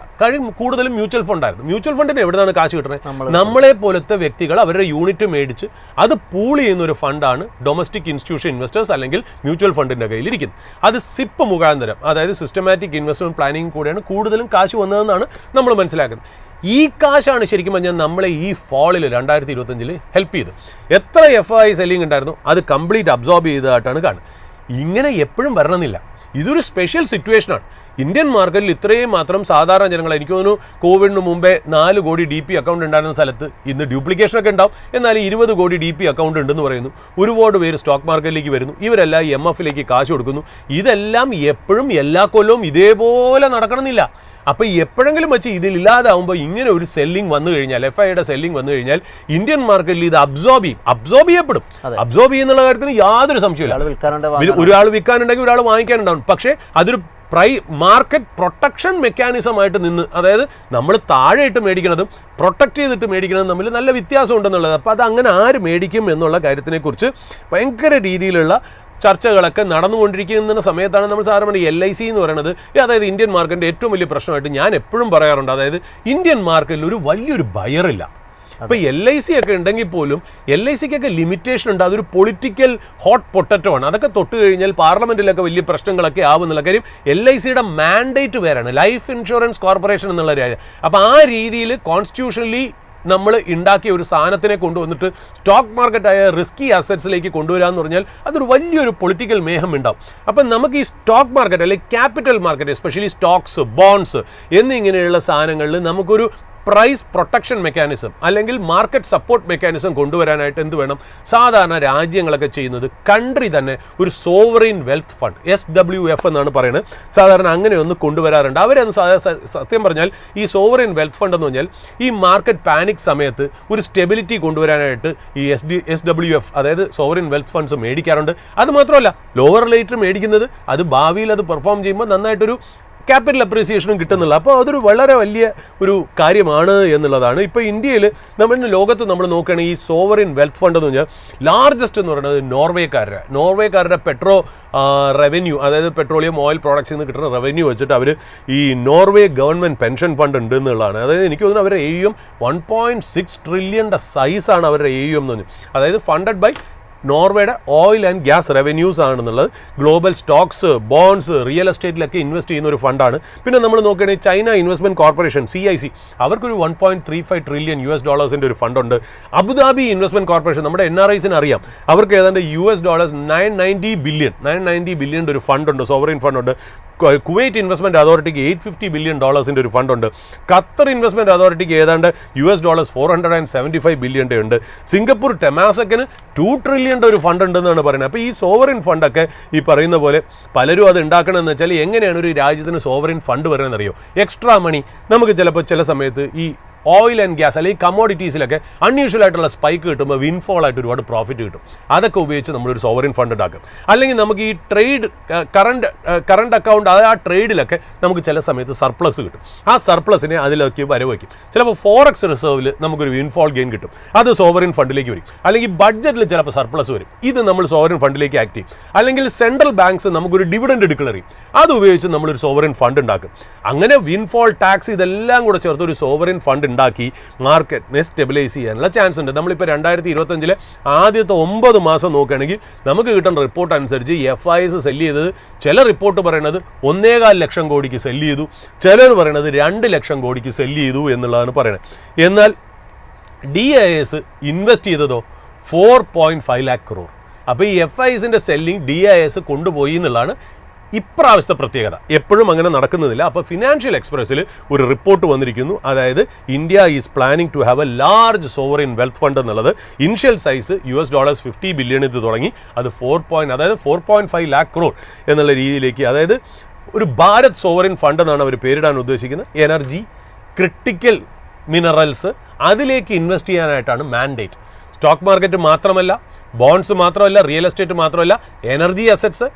കൂടുതലും മ്യൂച്വൽ ഫണ്ടായിരുന്നു. മ്യൂച്വൽ ഫണ്ടിന് എവിടെ നിന്നാണ് കാശ് കിട്ടുന്നത്? നമ്മളെ പോലത്തെ വ്യക്തികൾ അവരുടെ യൂണിറ്റ് മേടിച്ച് അത് പൂൾ ചെയ്യുന്ന ഒരു ഫണ്ടാണ് ഡൊമസ്റ്റിക് ഇൻസ്റ്റിറ്റ്യൂഷൻ ഇൻവെസ്റ്റേഴ്സ് അല്ലെങ്കിൽ മ്യൂച്വൽ ഫണ്ടിൻ്റെ കയ്യിലിരിക്കുന്നത്. അത് SIP മുഖാന്തരം, അതായത് സിസ്റ്റമാറ്റിക് ഇൻവെസ്റ്റ്മെന്റ് പ്ലാനിംഗ് കൂടെയാണ് കൂടുതലും കാശ് വന്നതെന്നാണ് നമ്മൾ മനസ്സിലാക്കുന്നത്. ഈ കാശാണ് ശരിക്കും പറഞ്ഞാൽ നമ്മളെ ഈ ഫോളിൽ 2025 ഹെൽപ്പ് ചെയ്ത്. എത്ര FIS സെല്ലിംഗ് ഉണ്ടായിരുന്നു അത് കംപ്ലീറ്റ് അബ്സോർബ് ചെയ്തതായിട്ടാണ് കാണുന്നത്. ഇങ്ങനെ എപ്പോഴും വരണമെന്നില്ല. ഇതൊരു സ്പെഷ്യൽ സിറ്റുവേഷനാണ്. ഇന്ത്യൻ മാർക്കറ്റിൽ ഇത്രയും മാത്രം സാധാരണ ജനങ്ങൾ, എനിക്ക് തോന്നുന്നു കോവിഡിന് മുമ്പേ 4 കോടി DP അക്കൗണ്ട് ഉണ്ടായിരുന്ന സ്ഥലത്ത് ഇന്ന് ഡ്യൂപ്ലിക്കേഷനൊക്കെ ഉണ്ടാവും, എന്നാൽ 20 കോടി DP അക്കൗണ്ട് ഉണ്ടെന്ന് പറയുന്നു. ഒരുപാട് പേര് സ്റ്റോക്ക് മാർക്കറ്റിലേക്ക് വരുന്നു, ഇവരെല്ലാം MFലേക്ക് കാശ് കൊടുക്കുന്നു. ഇതെല്ലാം എപ്പോഴും എല്ലാ കൊല്ലവും ഇതേപോലെ നടക്കണമെന്നില്ല. അപ്പോൾ എപ്പോഴെങ്കിലും വെച്ച് ഇതിലില്ലാതാവുമ്പോൾ ഇങ്ങനെ ഒരു സെല്ലിംഗ് വന്നു കഴിഞ്ഞാൽ, FIയുടെ സെല്ലിംഗ് വന്നു കഴിഞ്ഞാൽ ഇന്ത്യൻ മാർക്കറ്റിൽ ഇത് അബ്സോർബ് ചെയ്യപ്പെടും. അബ്സോർബ് ചെയ്യുന്നുള്ള കാര്യത്തിന് യാതൊരു സംശയമില്ല. ഒരാൾ വിൽക്കാനുണ്ടെങ്കിൽ ഒരാൾ വാങ്ങിക്കാനുണ്ടാവും. പക്ഷേ അതൊരു മാർക്കറ്റ് പ്രൊട്ടക്ഷൻ മെക്കാനിസം ആയിട്ട് നിന്ന്, അതായത് നമ്മൾ താഴെ ഇട്ട് മേടിക്കുന്നതും പ്രൊട്ടക്ട് ചെയ്തിട്ട് മേടിക്കുന്നതും തമ്മിൽ നല്ല വ്യത്യാസം ഉണ്ടെന്നുള്ളത്. അപ്പോൾ അത് അങ്ങനെ ആര് മേടിക്കും എന്നുള്ള കാര്യത്തിനെക്കുറിച്ച് ഭയങ്കര രീതിയിലുള്ള ചർച്ചകളൊക്കെ നടന്നുകൊണ്ടിരിക്കുന്ന സമയത്താണ് നമ്മൾ സാധാരണ LIC എന്ന് പറയുന്നത്, അതായത് ഇന്ത്യൻ മാർക്കറ്റിൻ്റെ ഏറ്റവും വലിയ പ്രശ്നമായിട്ട് ഞാൻ എപ്പോഴും പറയാറുണ്ട്. അതായത് ഇന്ത്യൻ മാർക്കറ്റിൽ ഒരു വലിയൊരു ബയറില്ല. അപ്പോൾ LIC ഒക്കെ ഉണ്ടെങ്കിൽ പോലും LICക്കൊക്കെ ലിമിറ്റേഷൻ ഉണ്ട്. അതൊരു പൊളിറ്റിക്കൽ ഹോട്ട് പൊട്ടറ്റോ ആണ്. അതൊക്കെ തൊട്ട് കഴിഞ്ഞാൽ പാർലമെൻറ്റിലൊക്കെ വലിയ പ്രശ്നങ്ങളൊക്കെ ആവുന്നുള്ള കാര്യം. LICയുടെ മാൻഡേറ്റ് വേറാണ്, ലൈഫ് ഇൻഷുറൻസ് കോർപ്പറേഷൻ എന്നുള്ള കാര്യം. അപ്പോൾ ആ രീതിയിൽ കോൺസ്റ്റിറ്റ്യൂഷണലി നമ്മൾ ഉണ്ടാക്കിയ ഒരു സാധനത്തിനെ കൊണ്ടുവന്നിട്ട് സ്റ്റോക്ക് മാർക്കറ്റായ റിസ്കി അസറ്റ്സിലേക്ക് കൊണ്ടുവരാമെന്ന് പറഞ്ഞാൽ അതൊരു വലിയൊരു പൊളിറ്റിക്കൽ മേഹം ഉണ്ടാവും. അപ്പം നമുക്ക് ഈ സ്റ്റോക്ക് മാർക്കറ്റ് അല്ലെങ്കിൽ capital market, especially stocks, bonds എന്നിങ്ങനെയുള്ള സാധനങ്ങളിൽ നമുക്കൊരു പ്രൈസ് പ്രൊട്ടക്ഷൻ മെക്കാനിസം അല്ലെങ്കിൽ മാർക്കറ്റ് സപ്പോർട്ട് മെക്കാനിസം കൊണ്ടുവരാനായിട്ട് എന്ത് വേണം? സാധാരണ രാജ്യങ്ങളൊക്കെ ചെയ്യുന്നത് കൺട്രി തന്നെ ഒരു സോവറിൻ വെൽത്ത് ഫണ്ട്, SWF എന്നാണ് പറയുന്നത്, സാധാരണ അങ്ങനെ ഒന്ന് കൊണ്ടുവരാറുണ്ട്. അവരത് സത്യം പറഞ്ഞാൽ ഈ സോവറിൻ വെൽത്ത് ഫണ്ട് എന്ന് പറഞ്ഞാൽ ഈ മാർക്കറ്റ് പാനിക് സമയത്ത് ഒരു സ്റ്റെബിലിറ്റി കൊണ്ടുവരാനായിട്ട് ഈ SWF അതായത് സോവറിൻ വെൽത്ത് ഫണ്ട്സ് മേടിക്കാറുണ്ട്. അത് മാത്രമല്ല ലോവർ റേറ്റ് മേടിക്കുന്നത് അത് ഭാവിയിൽ അത് പെർഫോം ചെയ്യുമ്പോൾ നന്നായിട്ടൊരു ക്യാപിറ്റൽ അപ്രീസിയേഷനും കിട്ടുന്നില്ല. അപ്പോൾ അതൊരു വളരെ വലിയ ഒരു കാര്യമാണ് എന്നുള്ളതാണ്. ഇപ്പോൾ ഇന്ത്യയിൽ ലോകത്ത് നമ്മൾ നോക്കുകയാണെങ്കിൽ ഈ സോവറിൻ വെൽത്ത് ഫണ്ട് എന്ന് പറഞ്ഞാൽ ലാർജസ്റ്റ് എന്ന് പറയുന്നത് നോർവേക്കാരുടെ റവന്യൂ, അതായത് പെട്രോളിയം ഓയിൽ പ്രോഡക്ട്സിൽ നിന്ന് കിട്ടുന്ന റവന്യൂ വെച്ചിട്ട് അവർ ഈ നോർവേ ഗവൺമെൻറ് പെൻഷൻ ഫണ്ട് ഉണ്ട് എന്നുള്ളതാണ്. അതായത് എനിക്ക് തോന്നുന്നു അവരുടെ AUM 1.6 ട്രില്യൻ്റെ സൈസാണ് അവരുടെ AUM എന്ന് പറഞ്ഞു. അതായത് ഫണ്ടഡ് ബൈ നോർവേയുടെ ഓയിൽ ആൻഡ് ഗ്യാസ് റവന്യൂസ് ആണെന്നുള്ളത്. ഗ്ലോബൽ സ്റ്റോക്സ്, ബോൺഡ്സ്, റിയൽ എസ്റ്റേറ്റിലൊക്കെ ഇൻവെസ്റ്റ് ചെയ്യുന്ന ഒരു ഫണ്ടാണ്. പിന്നെ നമ്മൾ നോക്കുകയാണെങ്കിൽ ചൈന ഇൻവെസ്റ്റ്മെൻറ്റ് കോർപ്പറേഷൻ CIC, അവർക്കൊരു $1.35 ട്രില്യൺ ഒരു ഫണ്ടുണ്ട്. അബുദാബി ഇൻവെസ്റ്റ്മെൻറ്റ് കോർപ്പറേഷൻ, നമ്മുടെ NRIസിന് അറിയാം, അവർക്ക് ഏതാണ്ട് $990 ബില്യൺ ഒരു ഫണ്ടുണ്ട്, സോവറിൻ ഫണ്ടുണ്ട്. കുവൈറ്റ് ഇൻവെസ്റ്റ്മെൻറ്റ് അതോറിറ്റിക്ക് $850 ബില്യൺ ഒരു ഫണ്ടുണ്ട്. ഖത്തർ ഇൻവെസ്റ്റ്മെൻറ്റ് അതോറിറ്റിക്ക് ഏതാണ്ട് $475 ബില്യൺ ഉണ്ട്. സിംഗപ്പൂർ ടെമാസക്കിന് $2 ട്രില്യൺ ഒരു ഫണ്ട് ഉണ്ടെന്നാണ് പറയുന്നത്. അപ്പോൾ ഈ സോവറിൻ ഫണ്ടൊക്കെ ഈ പറയുന്ന പോലെ പലരും അത് ഉണ്ടാക്കണമെന്ന് വെച്ചാൽ എങ്ങനെയാണ് ഒരു രാജ്യത്തിന് സോവറിൻ ഫണ്ട് വരുന്നത് അറിയോ? എക്സ്ട്രാ മണി നമുക്ക് ചിലപ്പോൾ ചില സമയത്ത് ഈ ഓയിൽ ആൻഡ് ഗ്യാസ് അല്ലെങ്കിൽ കമ്മോഡിറ്റീസിലൊക്കെ അൺയൂഷ്വൽ ആയിട്ടുള്ള സ്പൈക്ക് കിട്ടുമ്പോൾ വിൻഫോൾ ആയിട്ട് ഒരുപാട് പ്രോഫിറ്റ് കിട്ടും. അതൊക്കെ ഉപയോഗിച്ച് നമ്മളൊരു സോവറിൻ ഫണ്ട് ഉണ്ടാക്കും. അല്ലെങ്കിൽ നമുക്ക് ഈ ട്രേഡ് കറണ്ട് അക്കൗണ്ട് ആ ട്രേഡിലൊക്കെ നമുക്ക് ചില സമയത്ത് സർപ്ലസ് കിട്ടും. ആ സർപ്ലസിനെ അതിലേക്ക് വരവയ്ക്കും. ചിലപ്പോൾ ഫോറക്സ് റിസർവിൽ നമുക്കൊരു വിൻഫോൾ ഗെയിൻ കിട്ടും, അത് സോവറിൻ ഫണ്ടിലേക്ക് വരും. അല്ലെങ്കിൽ ബഡ്ജറ്റിൽ ചിലപ്പോൾ സർപ്ലസ് വരും, ഇത് നമ്മൾ സോവറിൻ ഫണ്ടിലേക്ക് ആക്ട് ചെയ്യും. അല്ലെങ്കിൽ സെൻട്രൽ ബാങ്ക്സ് നമുക്കൊരു ഡിവിഡൻഡ് ഡിക്ലെയർ ചെയ്യും, അത് ഉപയോഗിച്ച് നമ്മളൊരു സോവറിൻ ഫണ്ട് ഉണ്ടാക്കും. അങ്ങനെ വിൻഫോൾ ടാക്സ് ഇതെല്ലാം കൂടെ ചേർത്ത് ഒരു സോവറിൻ ഫണ്ട് ഉണ്ടാക്കി മാർക്കറ്റിനെ സ്റ്റെബിലൈസ് ചെയ്യാനുള്ള ചാൻസ് ഉണ്ട്. നമ്മളിപ്പോൾ 2025 ആദ്യത്തെ 9 മാസം നോക്കുകയാണെങ്കിൽ നമുക്ക് കിട്ടുന്ന റിപ്പോർട്ട് അനുസരിച്ച് FIS സെല്ല് ചെയ്തത് ചില റിപ്പോർട്ട് പറയുന്നത് 1.25 ലക്ഷം കോടിക്ക് സെല്ല് ചെയ്തു, ചിലർ പറയുന്നത് 2 ലക്ഷം കോടിക്ക് സെല്ല് ചെയ്തു എന്നുള്ളതാണ് പറയുന്നത്. എന്നാൽ DIS ഇൻവെസ്റ്റ് ചെയ്തതോ 4.5 lakh crore. അപ്പോൾ ഈ FISൻ്റെ സെല്ലിംഗ് DIS കൊണ്ടുപോയി എന്നുള്ളതാണ് ഇപ്രാവശ്യത്തെ പ്രത്യേകത എപ്പോഴും അങ്ങനെ നടക്കുന്നതില്ല. അപ്പോൾ ഫിനാൻഷ്യൽ എക്സ്പ്രസ്സിൽ ഒരു റിപ്പോർട്ട് വന്നിരിക്കുന്നു. അതായത് India is planning to have a large sovereign wealth fund എന്നുള്ളത്. ഇനിഷ്യൽ സൈസ് $50 ബില്യൺ ഇത് തുടങ്ങി. അത് 4.5 lakh crore എന്നുള്ള രീതിയിലേക്ക്, അതായത് ഒരു ഭാരത് സോവറിൻ ഫണ്ട് എന്നാണ് അവർ പേരിടാൻ ഉദ്ദേശിക്കുന്നത്. എനർജി, ക്രിട്ടിക്കൽ മിനറൽസ് അതിലേക്ക് ഇൻവെസ്റ്റ് ചെയ്യാനായിട്ടാണ് മാൻഡേറ്റ്. സ്റ്റോക്ക് മാർക്കറ്റ് മാത്രമല്ല, ബോണ്ട്സ് മാത്രമല്ല, റിയൽ എസ്റ്റേറ്റ് മാത്രമല്ല, എനർജി അസറ്റ്സ്,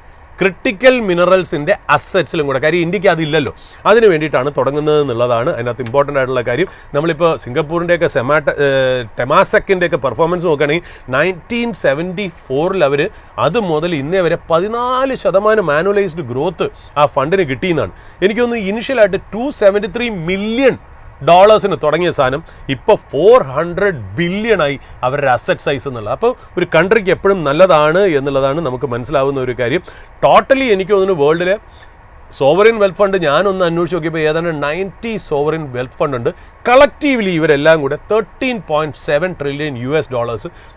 ക്രിട്ടിക്കൽ മിനറൽസിൻ്റെ അസറ്റ്സിലും കൂടെ. കാര്യം ഇന്ത്യക്ക് അതില്ലല്ലോ, അതിന് വേണ്ടിയിട്ടാണ് തുടങ്ങുന്നത് എന്നുള്ളതാണ് അതിനകത്ത് ഇമ്പോർട്ടൻ്റ് ആയിട്ടുള്ള കാര്യം. നമ്മളിപ്പോൾ സിംഗപ്പൂരിൻ്റെയൊക്കെ ടെമാസെക്കിൻ്റെയൊക്കെ പെർഫോമൻസ് നോക്കുകയാണെങ്കിൽ 1974 അവർ അത് മുതൽ ഇന്നേ വരെ 14% ആനുവലൈസ്ഡ് ഗ്രോത്ത് ആ ഫണ്ടിന് കിട്ടിയെന്നാണ്. എനിക്ക് തോന്നുന്നു ഇനിഷ്യലായിട്ട് $273 million തുടങ്ങിയ സാധനം ഇപ്പോൾ 400 billion അവരുടെ അസറ്റ് സൈസ് എന്നുള്ളത്. അപ്പോൾ ഒരു കൺട്രിക്ക് എപ്പോഴും നല്ലതാണ് എന്നുള്ളതാണ് നമുക്ക് മനസ്സിലാവുന്ന ഒരു കാര്യം. ടോട്ടലി എനിക്ക് തോന്നുന്നു വേൾഡിലെ സോവറിൻ വെൽത്ത് ഫണ്ട് ഞാനൊന്ന് അന്വേഷിച്ച് നോക്കിയപ്പോൾ ഏതാണ്ട് 90 സോവറിൻ വെൽത്ത് ഫണ്ട് ഉണ്ട്. കളക്റ്റീവ്ലി ഇവരെല്ലാം കൂടെ $13.7 trillion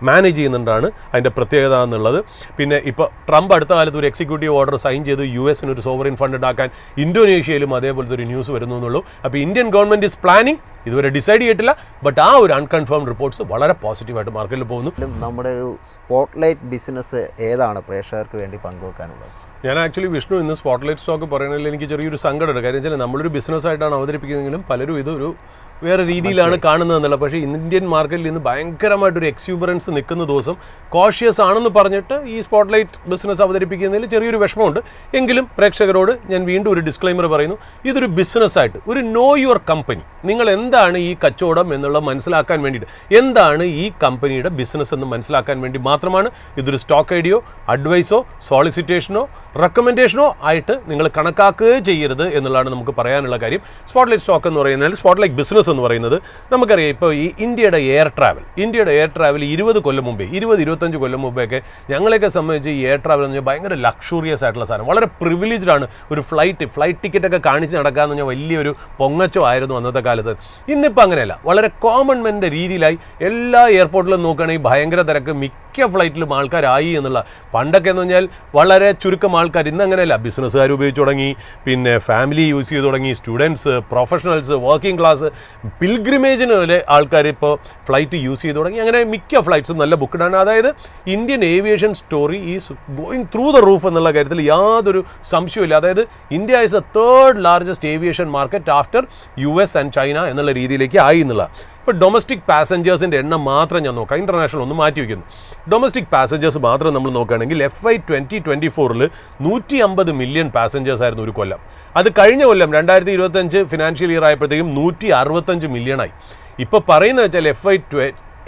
മാനേജ് ചെയ്യുന്നുണ്ടാണ് അതിൻ്റെ പ്രത്യേകത എന്നുള്ളത്. പിന്നെ ഇപ്പോൾ ട്രംപ് അടുത്ത കാലത്ത് ഒരു എക്സിക്യൂട്ടീവ് ഓർഡർ സൈൻ ചെയ്ത് US ഒരു സോവറിൻ ഫണ്ട് ഉണ്ടാക്കാൻ ഇന്തോനേഷ്യയിലും അതേപോലത്തെ ഒരു ന്യൂസ് വരുന്നു എന്നുള്ളൂ. അപ്പോൾ ഇന്ത്യൻ ഗവൺമെൻറ് ഈസ് പ്ലാനിങ്, ഇതുവരെ ഡിസൈഡ് ചെയ്തിട്ടില്ല. ബട്ട് ആ ഒരു അൺകൺഫേംഡ് റിപ്പോർട്ട്സ് വളരെ പോസിറ്റീവായിട്ട് മാർക്കറ്റിൽ പോകുന്നു. നമ്മുടെ ഒരു സ്പോട്ട്ലൈറ്റ് ബിസിനസ് ഏതാണ് പ്രേക്ഷകർക്ക് വേണ്ടി പങ്കുവെക്കാനുള്ളത്? ഞാൻ ആക്ച്വലി വിഷ്ണു ഇന്ന് സ്പോട്ട്ലൈറ്റ് സ്റ്റോക്ക് പറയുന്നതിൽ എനിക്ക് ചെറിയൊരു സങ്കടമുണ്ട്. കാര്യം വെച്ചാൽ നമ്മളൊരു ബിസിനസ്സായിട്ടാണ് അവതരിപ്പിക്കുന്നതെങ്കിലും പലരും ഇതൊരു വേറെ രീതിയിലാണ് കാണുന്നതെന്നുള്ളത്. പക്ഷേ ഇന്ത്യൻ മാർക്കറ്റിൽ ഇന്ന് ഭയങ്കരമായിട്ടൊരു എക്സ്യൂബറൻസ് നിൽക്കുന്ന ദിവസം കോഷ്യസ് ആണെന്ന് പറഞ്ഞിട്ട് ഈ സ്പോട്ട്ലൈറ്റ് ബിസിനസ് അവതരിപ്പിക്കുന്നതിൽ ചെറിയൊരു വിഷമമുണ്ട്. എങ്കിലും പ്രേക്ഷകരോട് ഞാൻ വീണ്ടും ഒരു ഡിസ്ക്ലൈമർ പറയുന്നു. ഇതൊരു ബിസിനസ്സായിട്ട് ഒരു നോ യുവർ കമ്പനി, നിങ്ങൾ എന്താണ് ഈ കച്ചവടം എന്നുള്ളത് മനസ്സിലാക്കാൻ വേണ്ടിയിട്ട്, എന്താണ് ഈ കമ്പനിയുടെ ബിസിനസ് എന്ന് മനസ്സിലാക്കാൻ വേണ്ടി മാത്രമാണ്. ഇതൊരു സ്റ്റോക്ക് ഐഡിയോ, അഡ്വൈസോ, സോളിസിറ്റേഷനോ, റെക്കമെൻഡേഷനോ ആയിട്ട് നിങ്ങൾ കണക്കാക്കുകയോ ചെയ്യരുത് എന്നുള്ളതാണ് നമുക്ക് പറയാനുള്ള കാര്യം. സ്പോട്ട്ലൈറ്റ് സ്റ്റോക്ക് എന്ന് പറയുന്നത്, സ്പോട്ട്ലൈറ്റ് ബിസിനസ് എന്ന് പറയുന്നത് നമുക്കറിയാം. ഇപ്പോൾ ഈ ഇന്ത്യയുടെ എയർ ട്രാവൽ 20 കൊല്ലം മുമ്പേ, 20-25 കൊല്ലം മുമ്പേയൊക്കെ ഞങ്ങളെയൊക്കെ സംബന്ധിച്ച് ഈ എയർ ട്രാവൽ എന്ന് പറഞ്ഞാൽ ഭയങ്കര ലക്ഷൂറിയസ് ആയിട്ടുള്ള സാധനം, വളരെ പ്രിവിലേജ്ഡ് ആണ്. ഒരു ഫ്ലൈറ്റ് ടിക്കറ്റൊക്കെ കാണിച്ച് നടക്കാമെന്ന് പറഞ്ഞാൽ വലിയൊരു പൊങ്ങച്ചമായിരുന്നു അന്നത്തെ കാലത്ത്. ഇന്നിപ്പോൾ അങ്ങനെയല്ല, വളരെ കോമൺ മെൻ്റെ രീതിയിലായി. എല്ലാ എയർപോർട്ടിലും നോക്കുകയാണെങ്കിൽ ഭയങ്കര തിരക്ക്, മിക്ക ഫ്ലൈറ്റിലും ആൾക്കാരായി എന്നുള്ള. പണ്ടൊക്കെ എന്ന് പറഞ്ഞാൽ വളരെ ചുരുക്കം ആൾക്കാർ, ഇന്ന് അങ്ങനെയല്ല. ബിസിനസ്സുകാർ ഉപയോഗിച്ച് തുടങ്ങി, പിന്നെ ഫാമിലി യൂസ് ചെയ്ത് തുടങ്ങി, സ്റ്റുഡൻസ്, പ്രൊഫഷണൽസ്, വർക്കിംഗ് ക്ലാസ്, പിൽഗ്രിമേജിന് വരെ ആൾക്കാർ ഇപ്പോൾ ഫ്ലൈറ്റ് യൂസ് ചെയ്ത് തുടങ്ങി. അങ്ങനെ മിക്ക ഫ്ലൈറ്റ്സും നല്ല ബുക്ക്ഡാണ്. അതായത് Indian aviation story is going through the roof എന്നുള്ള കാര്യത്തിൽ യാതൊരു സംശയമില്ല. അതായത് India is A 3rd largest aviation market after US and China എന്നുള്ള രീതിയിലേക്ക് ആയി എന്നുള്ള. ഇപ്പോൾ ഡൊമസ്റ്റിക് പാസഞ്ചേഴ്സിൻ്റെ എണ്ണം മാത്രം ഞാൻ നോക്കാം, ഇൻ്റർനാഷണൽ ഒന്ന് മാറ്റി വയ്ക്കുന്നു. ഡൊമസ്റ്റിക് പാസഞ്ചേഴ്സ് മാത്രം നമ്മൾ നോക്കുകയാണെങ്കിൽ FY 2024 150 million പാസഞ്ചേഴ്സ് ആയിരുന്നു ഒരു കൊല്ലം. അത് കഴിഞ്ഞ കൊല്ലം 2025 ഫിനാൻഷ്യൽ ഇയർ ആയപ്പോഴത്തേക്കും 165 million ആയി. ഇപ്പോൾ പറയുന്നത് വെച്ചാൽ FY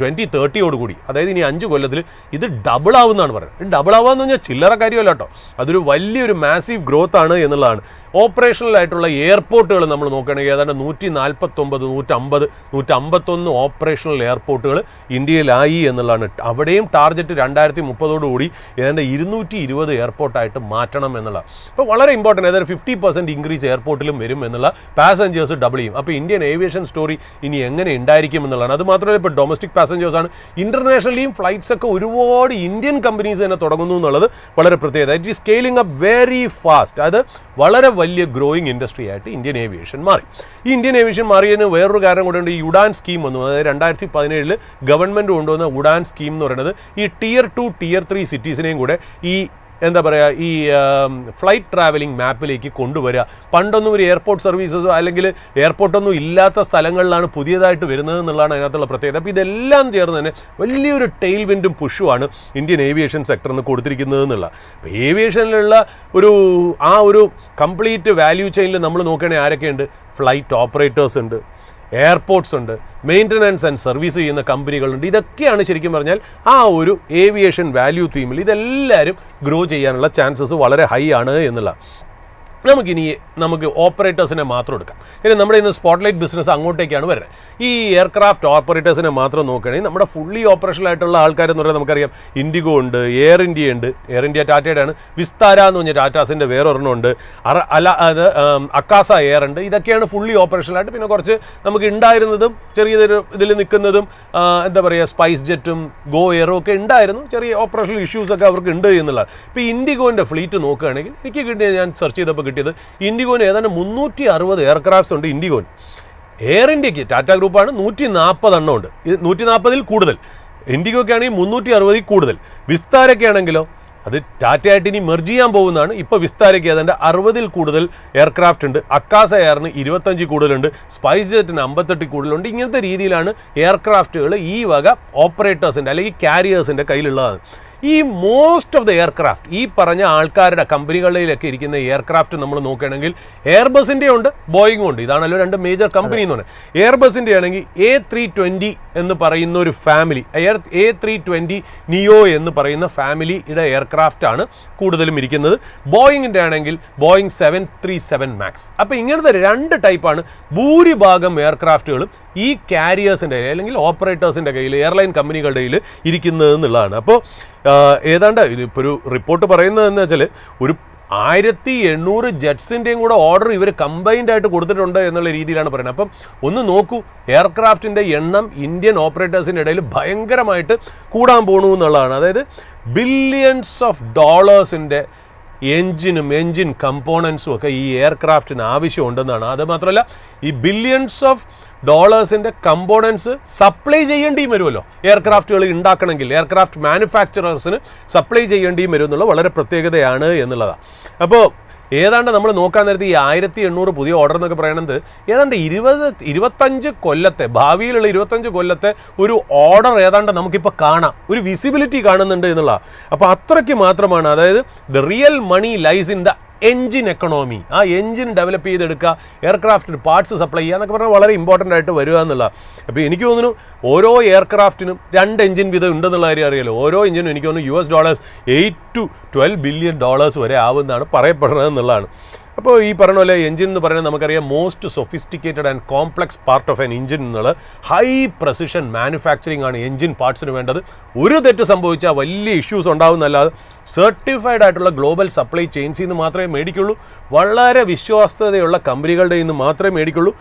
2030 അതായത് ഇനി 5 കൊല്ലത്തിൽ ഇത് ഡബിൾ ആവുമെന്നാണ് പറയുന്നത്. ഡബിൾ ആവുകയെന്ന് പറഞ്ഞാൽ ചില്ലറ കാര്യമല്ല കേട്ടോ, അതൊരു വലിയൊരു മാസീവ് ഗ്രോത്ത് ആണ് എന്നുള്ളതാണ്. ഓപ്പറേഷണൽ ആയിട്ടുള്ള എയർപോർട്ടുകൾ നമ്മൾ നോക്കുകയാണെങ്കിൽ ഏതാണ്ട് 149, 150, 151 ഓപ്പറേഷണൽ എയർപോർട്ടുകൾ ഇന്ത്യയിലായി എന്നുള്ളതാണ്. അവിടെയും ടാർഗറ്റ് 2030 ഏതാണ്ട് 220 എയർപോർട്ടായിട്ട് മാറ്റണം എന്നുള്ളത്. അപ്പോൾ വളരെ ഇമ്പോർട്ടൻ്റ്, ഏതാണ്ട് 50% ഇൻക്രീസ് എയർപോർട്ടിലും വരും എന്നുള്ള, പാസഞ്ചേഴ്സ് ഡബിൾ ചെയ്യും. അപ്പോൾ ഇന്ത്യൻ ഏവിയേഷൻ സ്റ്റോറി ഇനി എങ്ങനെ ഉണ്ടായിരിക്കും എന്നുള്ളതാണ്. അത് മാത്രമല്ല ഇപ്പോൾ ഡൊമസ്റ്റിക് പാസഞ്ചേഴ്സാണ്, ഇൻ്റർനാഷണലിയും ഫ്ലൈറ്റ്സ് ഒക്കെ ഒരുപാട് ഇന്ത്യൻ കമ്പനീസ് തന്നെ തുടങ്ങുന്നു എന്നുള്ളത് വളരെ പ്രത്യേകത. It is scaling up very fast. അത് വളരെ വലിയ ഗ്രോയിങ് ഇൻഡസ്ട്രി ആയിട്ട് ഇന്ത്യൻ ഏവിയേഷൻ മാറി. ഈ ഇന്ത്യൻ ഏവിയേഷൻ മാറിയതിന് വേറൊരു കാരണം കൂടെ ഉണ്ട്. ഈ ഉഡാൻ സ്കീം വന്നു. അതായത് 2017 ഗവൺമെൻറ് കൊണ്ടുവന്ന ഉഡാൻ സ്കീം എന്ന് പറയുന്നത് ഈ Tier 2, Tier 3 സിറ്റീസിനെയും കൂടെ ഈ എന്താ പറയുക, ഈ ഫ്ലൈറ്റ് ട്രാവലിംഗ് മാപ്പിലേക്ക് കൊണ്ടുവരിക. പണ്ടൊന്നും ഒരു എയർപോർട്ട് സർവീസസോ അല്ലെങ്കിൽ എയർപോർട്ടൊന്നും ഇല്ലാത്ത സ്ഥലങ്ങളിലാണ് പുതിയതായിട്ട് വരുന്നത് എന്നുള്ളതാണ് അതിനകത്തുള്ള പ്രത്യേകത. അപ്പോൾ ഇതെല്ലാം ചേർന്ന് തന്നെ വലിയൊരു ടെയിൽ വിൻഡും പുഷുമാണ് ഇന്ത്യൻ ഏവിയേഷൻ സെക്ടറിന് കൊടുത്തിരിക്കുന്നത് എന്നുള്ള. അപ്പോൾ ഏവിയേഷനിലുള്ള ഒരു കംപ്ലീറ്റ് വാല്യൂ ചെയിനിൽ നമ്മൾ നോക്കുകയാണെങ്കിൽ ആരൊക്കെയുണ്ട്? ഫ്ലൈറ്റ് ഓപ്പറേറ്റേഴ്സ് ഉണ്ട്, എയർപോർട്ട്സ് ഉണ്ട്, മെയിൻ്റനൻസ് ആൻഡ് സർവീസ് ചെയ്യുന്ന കമ്പനികളുണ്ട്. ഇതൊക്കെയാണ് ശരിക്കും പറഞ്ഞാൽ ആ ഒരു ഏവിയേഷൻ വാല്യൂ തീമിൽ ഇതെല്ലാവരും ഗ്രോ ചെയ്യാനുള്ള ചാൻസസ് വളരെ ഹൈ ആണ് എന്നുള്ള. നമുക്ക് ഓപ്പറേറ്റേഴ്സിനെ മാത്രം എടുക്കാം. കാര്യം നമ്മുടെ ഇന്ന് സ്പോട്ട്ലൈറ്റ് ബിസിനസ് അങ്ങോട്ടേക്കാണ് വരുന്നത്. ഈ എയർക്രാഫ്റ്റ് ഓപ്പറേറ്റേഴ്സിനെ മാത്രം നോക്കുകയാണെങ്കിൽ നമ്മുടെ ഫുള്ളി ഓപ്പറേഷണൽ ആയിട്ടുള്ള ആൾക്കാരെന്ന് പറഞ്ഞാൽ നമുക്കറിയാം ഇൻഡിഗോ ഉണ്ട്, എയർ ഇന്ത്യ ഉണ്ട്, എയർ ഇന്ത്യ ടാറ്റയുടെ ആണ്, വിസ്താര എന്ന് പറഞ്ഞാൽ ടാറ്റാസിൻ്റെ വേറൊരെണ്ണം ഉണ്ട്, അക്കാസ എയർ ഉണ്ട്. ഇതൊക്കെയാണ് ഫുള്ളി ഓപ്പറേഷണൽ ആയിട്ട്. പിന്നെ കുറച്ച് നമുക്ക് ഉണ്ടായിരുന്നതും ചെറിയൊരു ഇതിൽ നിൽക്കുന്നതും എന്താ പറയുക സ്പൈസ് ജെറ്റും ഗോ എയറും ഒക്കെ ഉണ്ടായിരുന്നു. ചെറിയ ഓപ്പറേഷണൽ ഇഷ്യൂസൊക്കെ അവർക്ക് ഉണ്ട് എന്നുള്ളതാണ്. ഇപ്പോൾ ഇൻഡിഗോൻ്റെ ഫ്ലീറ്റ് നോക്കുകയാണെങ്കിൽ എനിക്ക് കിട്ടിയത്, ഞാൻ സെർച്ച് ചെയ്തപ്പോൾ കിട്ടിയത്, ഇൻഡിഗോന് ഏതാണ്ട് 360 എയർക്രാഫ്റ്റ്സ് ഉണ്ട് ഇൻഡിഗോന്. എയർ ഇന്ത്യക്ക് ടാറ്റ ഗ്രൂപ്പാണ് 140 എണ്ണം ഉണ്ട്. ഇത് 140 കൂടുതൽ. ഇൻഡിഗോയ്ക്ക് ആണെങ്കിൽ 360 കൂടുതൽ. വിസ്താരയ്ക്ക് ആണെങ്കിലോ അത് ടാറ്റയായിട്ട് ഇനി മെർജ് ചെയ്യാൻ പോകുന്നതാണ്. ഇപ്പോൾ വിസ്താരയ്ക്ക് ഏതാണ്ട് 60 കൂടുതൽ എയർക്രാഫ്റ്റ് ഉണ്ട്. അക്കാസ എയറിന് 25 കൂടുതലുണ്ട്. സ്പൈസ് ജെറ്റിന് 58 കൂടുതലുണ്ട്. ഇങ്ങനത്തെ രീതിയിലാണ് എയർക്രാഫ്റ്റുകൾ ഈ വക ഓപ്പറേറ്റേഴ്സിൻ്റെ അല്ലെങ്കിൽ കാരിയേഴ്സിൻ്റെ കയ്യിലുള്ളതാണ്. ഈ മോസ്റ്റ് ഓഫ് ദ എയർക്രാഫ്റ്റ് ഈ പറഞ്ഞ ആൾക്കാരുടെ കമ്പനികളിലൊക്കെ ഇരിക്കുന്ന എയർക്രാഫ്റ്റ് നമ്മൾ നോക്കുകയാണെങ്കിൽ എയർബസിൻ്റെ ഉണ്ട്, ബോയിങ്ങും ഉണ്ട്. ഇതാണല്ലോ രണ്ട് മേജർ കമ്പനി എന്ന് പറയുന്നത്. എയർബസിൻ്റെ ആണെങ്കിൽ A320 എന്ന് പറയുന്ന ഒരു ഫാമിലി, A320 നിയോ എന്ന് പറയുന്ന ഫാമിലിയുടെ എയർക്രാഫ്റ്റാണ് കൂടുതലും ഇരിക്കുന്നത്. ബോയിങ്ങിൻ്റെ ആണെങ്കിൽ ബോയിങ് 737 മാക്സ്. അപ്പോൾ ഇങ്ങനത്തെ രണ്ട് ടൈപ്പാണ് ഭൂരിഭാഗം എയർക്രാഫ്റ്റുകളും ഈ കാരിയേഴ്സിൻ്റെ അല്ലെങ്കിൽ ഓപ്പറേറ്റേഴ്സിൻ്റെ കയ്യിൽ, എയർലൈൻ കമ്പനികളുടെ കയ്യിൽ ഇരിക്കുന്നത് എന്നുള്ളതാണ്. അപ്പോൾ ഏതാണ്ട് ഇതിപ്പോൾ ഒരു റിപ്പോർട്ട് പറയുന്നതെന്ന് വെച്ചാൽ ഒരു 1800 ജെറ്റ്സിൻ്റെയും കൂടെ ഓർഡർ ഇവർ കമ്പൈൻഡ് ആയിട്ട് കൊടുത്തിട്ടുണ്ട് എന്നുള്ള രീതിയിലാണ് പറയുന്നത്. അപ്പം ഒന്ന് നോക്കൂ, എയർക്രാഫ്റ്റിൻ്റെ എണ്ണം ഇന്ത്യൻ ഓപ്പറേറ്റേഴ്സിൻ്റെ ഇടയിൽ ഭയങ്കരമായിട്ട് കൂടാൻ പോകണു എന്നുള്ളതാണ്. അതായത് ബില്യൺസ് ഓഫ് ഡോളേഴ്സിൻ്റെ എൻജിൻ കമ്പോണൻസും ഒക്കെ ഈ എയർക്രാഫ്റ്റിന് ആവശ്യമുണ്ടെന്നാണ്. അത് മാത്രമല്ല ഈ ബില്യൺസ് ഓഫ് ഡോളേഴ്സിൻ്റെ കമ്പോണൻസ് സപ്ലൈ ചെയ്യേണ്ടിയും വരുമല്ലോ. എയർക്രാഫ്റ്റുകൾ ഉണ്ടാക്കണമെങ്കിൽ എയർക്രാഫ്റ്റ് മാനുഫാക്ചറേഴ്സിന് സപ്ലൈ ചെയ്യേണ്ടിയും വരും എന്നുള്ള വളരെ പ്രത്യേകതയാണ് എന്നുള്ളതാണ്. അപ്പോൾ ഏതാണ്ട് നമ്മൾ നോക്കാൻ നേരത്തെ ഈ 1800 പുതിയ ഓർഡർ എന്നൊക്കെ പറയുന്നത് ഏതാണ്ട് 25 കൊല്ലത്തെ, ഭാവിയിലുള്ള 25 കൊല്ലത്തെ ഒരു ഓർഡർ ഏതാണ്ട് നമുക്കിപ്പോൾ കാണാം, ഒരു വിസിബിലിറ്റി കാണുന്നുണ്ട് എന്നുള്ളതാണ്. അപ്പോൾ അത്രയ്ക്ക് മാത്രമാണ്. അതായത് the real money lies in the engine economy. ആ എൻജിൻ ഡെവലപ്പ് ചെയ്തെടുക്കുക, എയർക്രാഫ്റ്റിന് പാർട്സ് സപ്ലൈ ചെയ്യുക എന്നൊക്കെ പറഞ്ഞാൽ വളരെ ഇമ്പോർട്ടൻ്റ് ആയിട്ട് വരിക എന്നുള്ളതാണ്. അപ്പോൾ എനിക്ക് തോന്നുന്നു ഓരോ എയർക്രാഫ്റ്റിനും 2 എൻജിൻ വീതം ഉണ്ടെന്നുള്ള കാര്യം അറിയാലോ. ഓരോ എൻജിനും എനിക്ക് തോന്നുന്നു $8 to 12 ബില്യൺ വരെ ആവുമെന്നാണ് പറയപ്പെടുന്നത് എന്നുള്ളതാണ്. അപ്പോൾ ഈ പറഞ്ഞ പോലെ എൻജിൻ എന്ന് പറയുന്നത് നമുക്കറിയാം most sophisticated and complex part of an engine എന്നുള്ള ഹൈ പ്രസിഷൻ മാനുഫാക്ചറിങ് ആണ് എൻജിൻ പാർട്സിന് വേണ്ടത്. ഒരു തെറ്റ് സംഭവിച്ചാൽ വലിയ ഇഷ്യൂസ് ഉണ്ടാവുന്നല്ലാതെ സർട്ടിഫൈഡ് ആയിട്ടുള്ള ഗ്ലോബൽ സപ്ലൈ ചെയിൻസിൽ നിന്ന് മാത്രമേ മേടിക്കുള്ളൂ. വളരെ വിശ്വാസ്യതയുള്ള കമ്പനികളുടെ നിന്ന് മാത്രമേ മേടിക്കുള്ളൂ.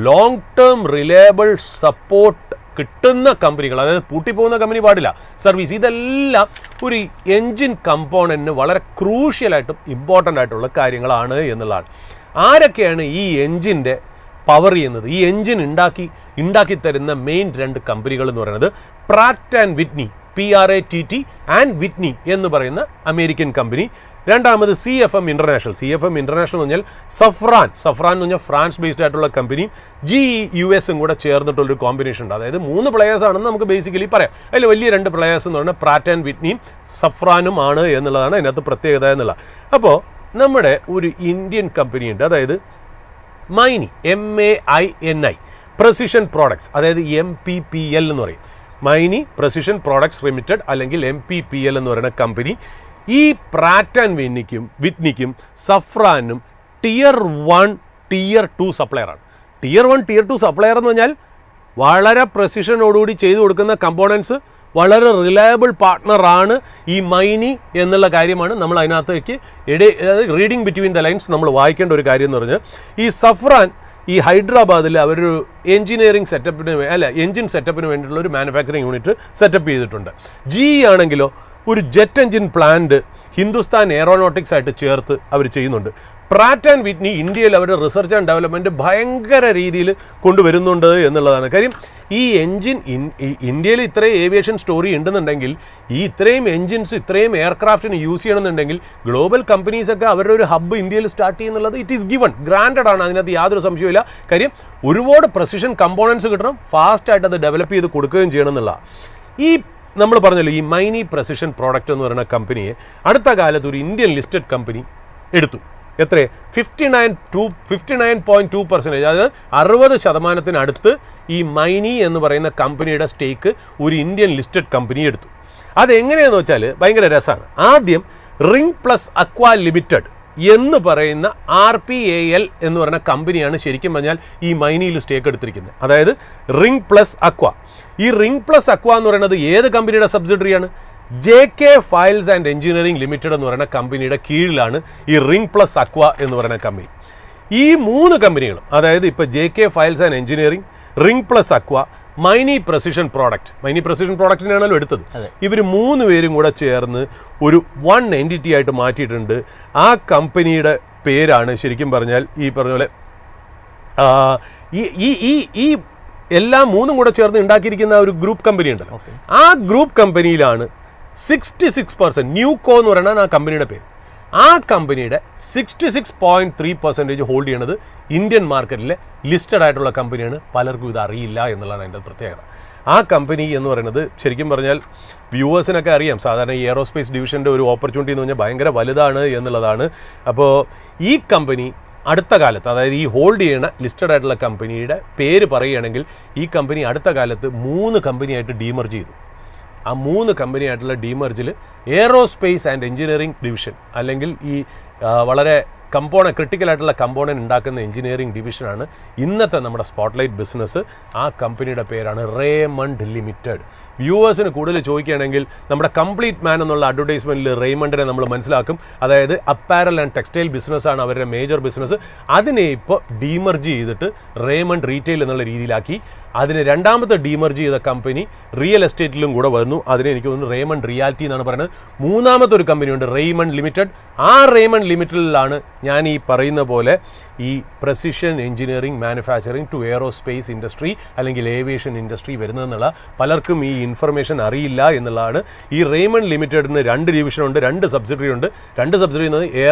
ലോങ് ടേം റിലയബിൾ സപ്പോർട്ട് കിട്ടുന്ന കമ്പനികൾ, അതായത് പൂട്ടിപ്പോകുന്ന കമ്പനി പാടില്ല, സർവീസ്, ഇതെല്ലാം ഒരു എൻജിൻ കമ്പോണൻറ്റിന് വളരെ ക്രൂഷ്യലായിട്ടും ഇമ്പോർട്ടൻ്റ് ആയിട്ടുള്ള കാര്യങ്ങളാണ് എന്നുള്ളതാണ്. ആരൊക്കെയാണ് ഈ എൻജിൻ്റെ പവർ ചെയ്യുന്നത്, ഈ എൻജിൻ ഉണ്ടാക്കി തരുന്ന മെയിൻ 2 കമ്പനികൾ എന്ന് പറയുന്നത് പ്രാറ്റ് and Whitney, PRATT and Whitney എന്ന് പറയുന്ന അമേരിക്കൻ കമ്പനി. രണ്ടാമത് CFM ഇൻ്റർനാഷണൽ എന്ന് പറഞ്ഞാൽ സഫ്രാൻ എന്ന് പറഞ്ഞാൽ ഫ്രാൻസ് ബേസ്ഡ് ആയിട്ടുള്ള കമ്പനി, GE US കൂടെ ചേർന്നിട്ടുള്ളൊരു കോമ്പിനേഷൻ ഉണ്ട്. അതായത് 3 പ്ലെയേഴ്സ് ആണെന്ന് നമുക്ക് ബേസിക്കലി പറയാം. അതിൽ വലിയ 2 പ്ലെയേഴ്സ് എന്ന് പറഞ്ഞാൽ പ്രാറ്റ് ആൻഡ് വിറ്റ്നിയും സഫ്രാനും ആണ് എന്നുള്ളതാണ് അതിനകത്ത് പ്രത്യേകത എന്നുള്ള. അപ്പോൾ നമ്മുടെ ഒരു ഇന്ത്യൻ കമ്പനിയുണ്ട്, അതായത് മൈനി, MAINI, പ്രസിഷൻ പ്രോഡക്ട്സ്, അതായത് MPPL എന്ന് പറയും. മൈനി പ്രസിഷൻ പ്രോഡക്ട്സ് ലിമിറ്റഡ് അല്ലെങ്കിൽ MPPL എന്ന് പറയുന്ന കമ്പനി ഈ പ്രാറ്റ് ആൻഡ് വിറ്റ്നിക്കും സഫ്രാനും Tier 1, Tier 2 സപ്ലയറാണ്. Tier 1, Tier 2 സപ്ലയർ എന്ന് പറഞ്ഞാൽ വളരെ പ്രസിഷനോടുകൂടി ചെയ്തു കൊടുക്കുന്ന കമ്പോണൻസ്, വളരെ റിലയബിൾ പാർട്ട്ണറാണ് ഈ മൈനി എന്നുള്ള കാര്യമാണ് നമ്മൾ അതിനകത്തേക്ക് റീഡിങ് ബിറ്റ്വീൻ ദ ലൈൻസ് നമ്മൾ വായിക്കേണ്ട ഒരു കാര്യം എന്ന് പറഞ്ഞാൽ, ഈ സഫ്രാൻ ഈ ഹൈദരാബാദിൽ അവരൊരു എൻജിൻ സെറ്റപ്പിന് വേണ്ടിയിട്ടുള്ള ഒരു മാനുഫാക്ചറിങ് യൂണിറ്റ് സെറ്റപ്പ് ചെയ്തിട്ടുണ്ട്. GE ആണെങ്കിലോ ഒരു jet engine plant Hindustan aeronautics ആയിട്ട് ചേർത്ത് അവർ ചെയ്യുന്നുണ്ട്. പ്രാറ്റ് ആൻഡ് വിറ്റ്നി ഇന്ത്യയിൽ അവരുടെ റിസർച്ച് ആൻഡ് ഡെവലപ്മെൻറ്റ് ഭയങ്കര രീതിയിൽ കൊണ്ടുവരുന്നുണ്ട് എന്നുള്ളതാണ് കാര്യം. ഈ എൻജിൻ ഇന്ത്യയിൽ ഇത്രയും ഏവിയേഷൻ സ്റ്റോറി ഉണ്ടെന്നുണ്ടെങ്കിൽ, ഈ ഇത്രയും എൻജിൻസ് ഇത്രയും എയർക്രാഫ്റ്റിന് യൂസ് ചെയ്യണമെന്നുണ്ടെങ്കിൽ ഗ്ലോബൽ കമ്പനീസൊക്കെ അവരുടെ ഒരു ഹബ്ബ് ഇന്ത്യയിൽ സ്റ്റാർട്ട് ചെയ്യുന്നുള്ളത് ഇറ്റ് ഈസ് ഗിവൺ, ഗ്രാൻഡഡ് ആണ്. അതിനകത്ത് യാതൊരു സംശയമില്ല. കാര്യം ഒരുപാട് പ്രസിഷൻ കമ്പോണൻസ് കിട്ടണം, ഫാസ്റ്റായിട്ട് അത് ഡെവലപ്പ് ചെയ്ത് കൊടുക്കുകയും ചെയ്യണം എന്നുള്ള. ഈ നമ്മൾ പറഞ്ഞല്ലോ ഈ മൈനി പ്രസിഷൻ പ്രോഡക്റ്റ് എന്ന് പറയുന്ന കമ്പനിയെ അടുത്ത കാലത്ത് ഒരു ഇന്ത്യൻ ലിസ്റ്റഡ് കമ്പനി എടുത്തു. എത്ര? 59.2%, അതായത് 60% ഈ മൈനി എന്ന് പറയുന്ന കമ്പനിയുടെ സ്റ്റേക്ക് ഒരു ഇന്ത്യൻ ലിസ്റ്റഡ് കമ്പനി എടുത്തു. അതെങ്ങനെയാണെന്ന് വെച്ചാൽ ഭയങ്കര രസമാണ്. ആദ്യം റിംഗ് പ്ലസ് അക്വ ലിമിറ്റഡ് എന്ന് പറയുന്ന RPAL എന്ന് പറയുന്ന കമ്പനിയാണ് ശരിക്കും പറഞ്ഞാൽ ഈ മൈനിയിൽ സ്റ്റേക്ക് എടുത്തിരിക്കുന്നത്. അതായത് റിംഗ് പ്ലസ് അക്വ. ഈ റിംഗ് പ്ലസ് അക്വ എന്ന് പറയുന്നത് ഏത് കമ്പനിയുടെ സബ്സിഡറിയാണ്? JK files and engineering limited എന്ന് പറയുന്ന കമ്പനിയുടെ കീഴിലാണ് ഈ റിംഗ് പ്ലസ് അക്വ എന്ന് പറയുന്ന കമ്പനി. ഈ 3 കമ്പനികളും, അതായത് ഇപ്പോൾ JK files and engineering, ring plus aqua, Maini precision പ്രോഡക്റ്റിനാണല്ലോ എടുത്തത്. ഇവർ 3 പേരും കൂടെ ചേർന്ന് ഒരു 1 എൻറ്റിറ്റി ആയിട്ട് മാറ്റിയിട്ടുണ്ട്. ആ കമ്പനിയുടെ പേരാണ് ശരിക്കും പറഞ്ഞാൽ ഈ പറഞ്ഞ പോലെ ഈ എല്ലാ 3 കൂടെ ചേർന്ന് ഉണ്ടാക്കിയിരിക്കുന്ന ഒരു ഗ്രൂപ്പ് കമ്പനി ഉണ്ടല്ലോ. ആ ഗ്രൂപ്പ് കമ്പനിയിലാണ് 66% ന്യൂകോ എന്ന് പറയുന്നത് ആ കമ്പനിയുടെ പേര്. ആ കമ്പനിയുടെ 66.3% ഹോൾഡ് ചെയ്യണത് ഇന്ത്യൻ മാർക്കറ്റിലെ ലിസ്റ്റഡ് ആയിട്ടുള്ള കമ്പനിയാണ്. പലർക്കും ഇത് അറിയില്ല എന്നുള്ളതാണ് അതിൻ്റെ പ്രത്യേകത. ആ കമ്പനി എന്ന് പറയുന്നത് ശരിക്കും പറഞ്ഞാൽ വ്യൂവേഴ്സിനൊക്കെ അറിയാം, സാധാരണ ഈ എയറോസ്പേസ് ഡിവിഷൻ്റെ ഒരു ഓപ്പർച്യൂണിറ്റി എന്ന് പറഞ്ഞാൽ ഭയങ്കര വലുതാണ് എന്നുള്ളതാണ്. അപ്പോൾ ഈ കമ്പനി അടുത്ത കാലത്ത്, അതായത് ഈ ഹോൾഡ് ചെയ്യുന്ന ലിസ്റ്റഡ് ആയിട്ടുള്ള കമ്പനിയുടെ പേര് പറയുകയാണെങ്കിൽ ഈ കമ്പനി അടുത്ത കാലത്ത് 3 കമ്പനിയായിട്ട് ഡീമർജ് ചെയ്തു. ആ 3 കമ്പനിയായിട്ടുള്ള ഡീമർജിൽ എയറോസ്പേസ് ആൻഡ് എഞ്ചിനീയറിംഗ് ഡിവിഷൻ, അല്ലെങ്കിൽ ഈ വളരെ ക്രിട്ടിക്കലായിട്ടുള്ള കമ്പോണൻറ്റ് ഉണ്ടാക്കുന്ന എഞ്ചിനീയറിംഗ് ഡിവിഷനാണ് ഇന്നത്തെ നമ്മുടെ സ്പോട്ട്ലൈറ്റ് ബിസിനസ്. ആ കമ്പനിയുടെ പേരാണ് റേമണ്ട് ലിമിറ്റഡ്. വ്യൂവേഴ്സിന് കൂടുതൽ ചോദിക്കുകയാണെങ്കിൽ നമ്മുടെ കംപ്ലീറ്റ് മാൻ എന്നുള്ള അഡ്വർടൈസ്മെൻറ്റിൽ റേമണ്ടിനെ നമ്മൾ മനസ്സിലാക്കും. അതായത് അപ്പാരൽ ആൻഡ് ടെക്സ്റ്റൈൽ ബിസിനസ്സാണ് അവരുടെ മേജർ ബിസിനസ്. അതിനെ ഇപ്പോൾ ഡീമർജ് ചെയ്തിട്ട് റേമണ്ട് റീറ്റെയിൽ എന്നുള്ള രീതിയിലാക്കി. അതിന് രണ്ടാമത്തെ ഡീമർജ് ചെയ്ത കമ്പനി റിയൽ എസ്റ്റേറ്റിലും കൂടെ വന്നു. അതിനെ എനിക്ക് തോന്നുന്നു റേമണ്ട് റിയാലിറ്റി എന്നാണ് പറയുന്നത്. മൂന്നാമത്തെ ഒരു കമ്പനിയുണ്ട് റേമണ്ട് ലിമിറ്റഡ്. ആ റേമണ്ട് ലിമിറ്റഡിലാണ് ഞാൻ ഈ പറയുന്ന പോലെ ഈ precision engineering manufacturing to aerospace industry അല്ലെങ്കിൽ ഏവിയേഷൻ ഇൻഡസ്ട്രി വരുന്നതെന്നുള്ള പലർക്കും ഈ ഇൻഫർമേഷൻ അറിയില്ല എന്നുള്ളതാണ്. ഈ റേമണ്ട് ലിമിറ്റഡിന് 2 ഡിവിഷനുണ്ട്, 2 സബ്സിഡറി ഉണ്ട്. 2 സബ്സിഡറി എന്നത്